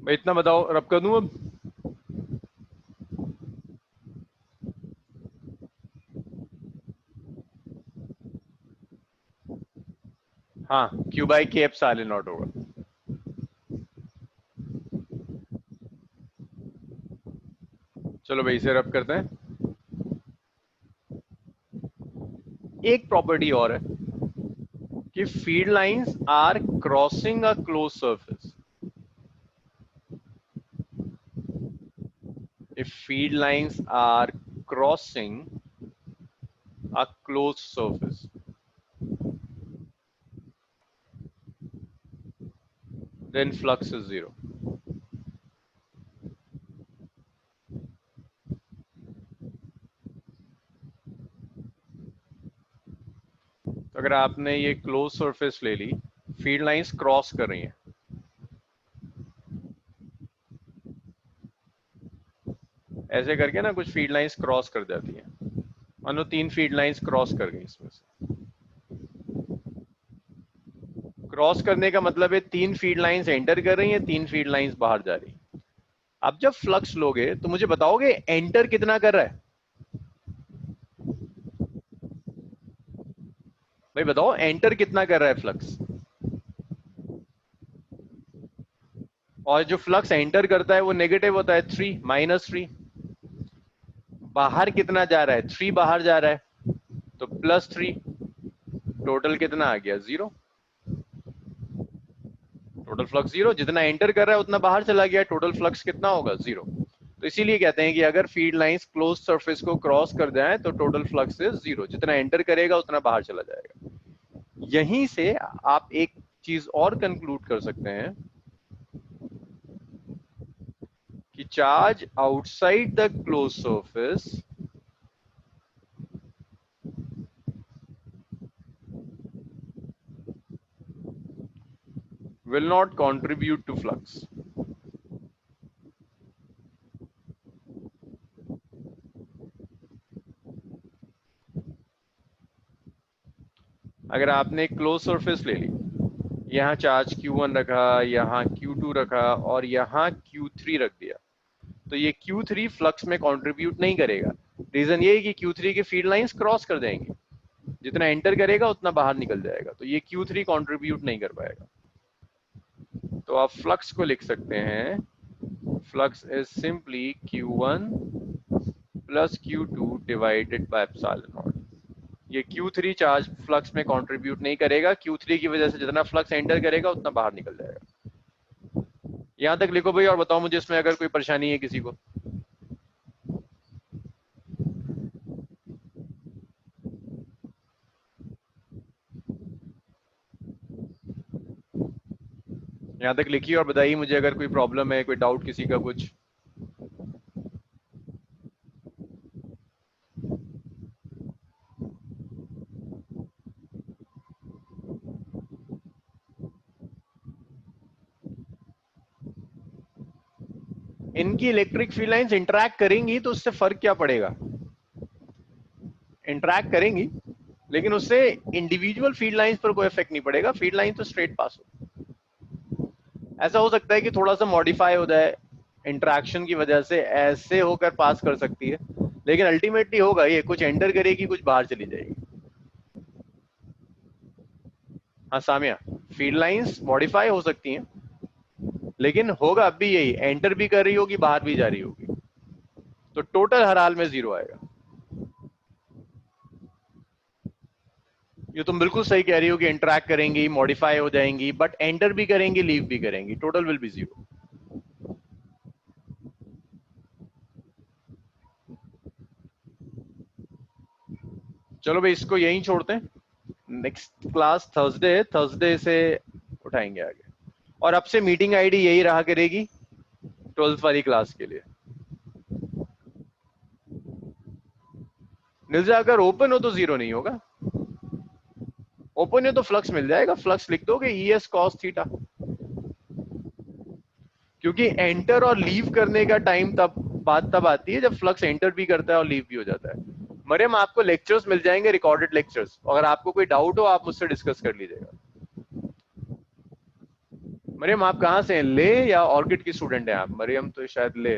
मैं इतना बताओ, रब कर दूं अब? हाँ, Q/K एप्सिलॉन नॉट होगा। चलो भाई इसे रब करते हैं। एक प्रॉपर्टी और है कि field lines are crossing a close surface. If field lines are crossing a closed surface, then flux is zero. तो अगर आपने ये क्लोज सरफेस ले ली, फील्ड लाइंस क्रॉस कर रही हैं, ऐसे करके ना कुछ फील्ड लाइंस क्रॉस कर जाती हैं, मानो 3 फीड लाइंस क्रॉस कर गई, इसमें से क्रॉस करने का मतलब है 3 फीड लाइंस एंटर कर रही हैं, 3 फीड लाइंस बाहर जा रही हैं। अब जब फ्लक्स लोगे तो मुझे बताओगे एंटर कितना कर रहा है? भाई बताओ एंटर कितना कर रहा है फ्लक्स? और जो फ्लक्स एंटर करता है वो नेगेटिव होता है, 3 -3। बाहर कितना जा रहा है? 3 बाहर जा रहा है, तो +3। टोटल कितना आ गया? 0। टोटल फ्लक्स 0, जितना एंटर कर रहा है उतना बाहर चला गया, टोटल फ्लक्स कितना होगा? 0। तो इसीलिए कहते हैं कि अगर फीड लाइंस क्लोज सरफेस को क्रॉस कर जाए तो टोटल फ्लक्स इज 0, जितना एंटर करेगा उतना बाहर चला जाएगा। यहीं से आप एक चीज और कंक्लूड कर सकते हैं कि charge outside the close surface will not contribute to flux। अगर आपने एक क्लोज सरफेस ले ली, यहाँ चार्ज Q1 रखा, यहाँ Q2 रखा और यहाँ Q3 रख दिया, तो ये Q3 फ्लक्स में कंट्रीब्यूट नहीं करेगा। रीजन ये है कि Q3 के फील्ड लाइंस क्रॉस कर जाएंगे, जितना एंटर करेगा उतना बाहर निकल जाएगा, तो ये Q3 कंट्रीब्यूट नहीं कर पाएगा। तो आप फ्लक्स को लिख सकते हैं, flux is simply Q1 plus Q2 divided by epsilon not. ये Q3 चार्ज फ्लक्स में कंट्रीब्यूट नहीं करेगा, Q3 की वजह से जितना फ्लक्स एंटर करेगा उतना बाहर निकल जाएगा। यहां तक लिखो भाई, और बताओ मुझे इसमें अगर कोई परेशानी है किसी को। यहां तक लिखिए और बताइए मुझे अगर कोई प्रॉब्लम है, कोई डाउट किसी का कुछ। इनकी इलेक्ट्रिक फील्ड लाइंस इंटरैक्ट करेंगी तो उससे फर्क क्या पड़ेगा? इंटरैक्ट करेंगी, लेकिन उससे इंडिविजुअल फील्ड लाइंस पर कोई इफेक्ट नहीं पड़ेगा, फील्ड लाइन तो स्ट्रेट पास हो। ऐसा हो सकता है कि थोड़ा सा मॉडिफाई हो जाए इंटरैक्शन की वजह से, ऐसे होकर पास कर सकती है, लेकिन अल्टीमेटली होगा ये, कुछ एंटर करेगी कुछ बाहर चली जाएगी। हाँ सामिया, फील्ड लाइंस मॉडिफाई हो सकती हैं, लेकिन होगा अब भी यही, एंटर भी कर रही होगी बाहर भी जा रही होगी, तो टोटल हर हाल में 0 आएगा। ये तुम बिल्कुल सही कह रही हो कि इंटरैक्ट करेंगी, मॉडिफाई हो जाएंगी, बट एंटर भी करेंगी लीव भी करेंगी, टोटल विल बी 0। चलो भाई इसको यहीं छोड़ते हैं, नेक्स्ट क्लास थर्सडे से उठाएंगे आगे। और अब से मीटिंग आईडी यही रहा करेगी 12th वाली क्लास के लिए। निर्जा अगर ओपन हो तो 0 नहीं होगा, ओपन है तो फ्लक्स मिल जाएगा, फ्लक्स लिख दोगे ES cos थीटा, क्योंकि एंटर और लीव करने का टाइम बात तब आती है जब फ्लक्स एंटर भी करता है और लीव भी हो जाता है। मरियम आपको लेक्चर्स मिल जाएंगे, रिकॉर्डेड लेक्चर्स, अगर आपको कोई डाउट हो आप मुझसे डिस्कस कर लीजिएगा। मरियम आप कहाँ से हैं, ले या ऑर्किड की स्टूडेंट हैं आप? मरियम तो शायद ले।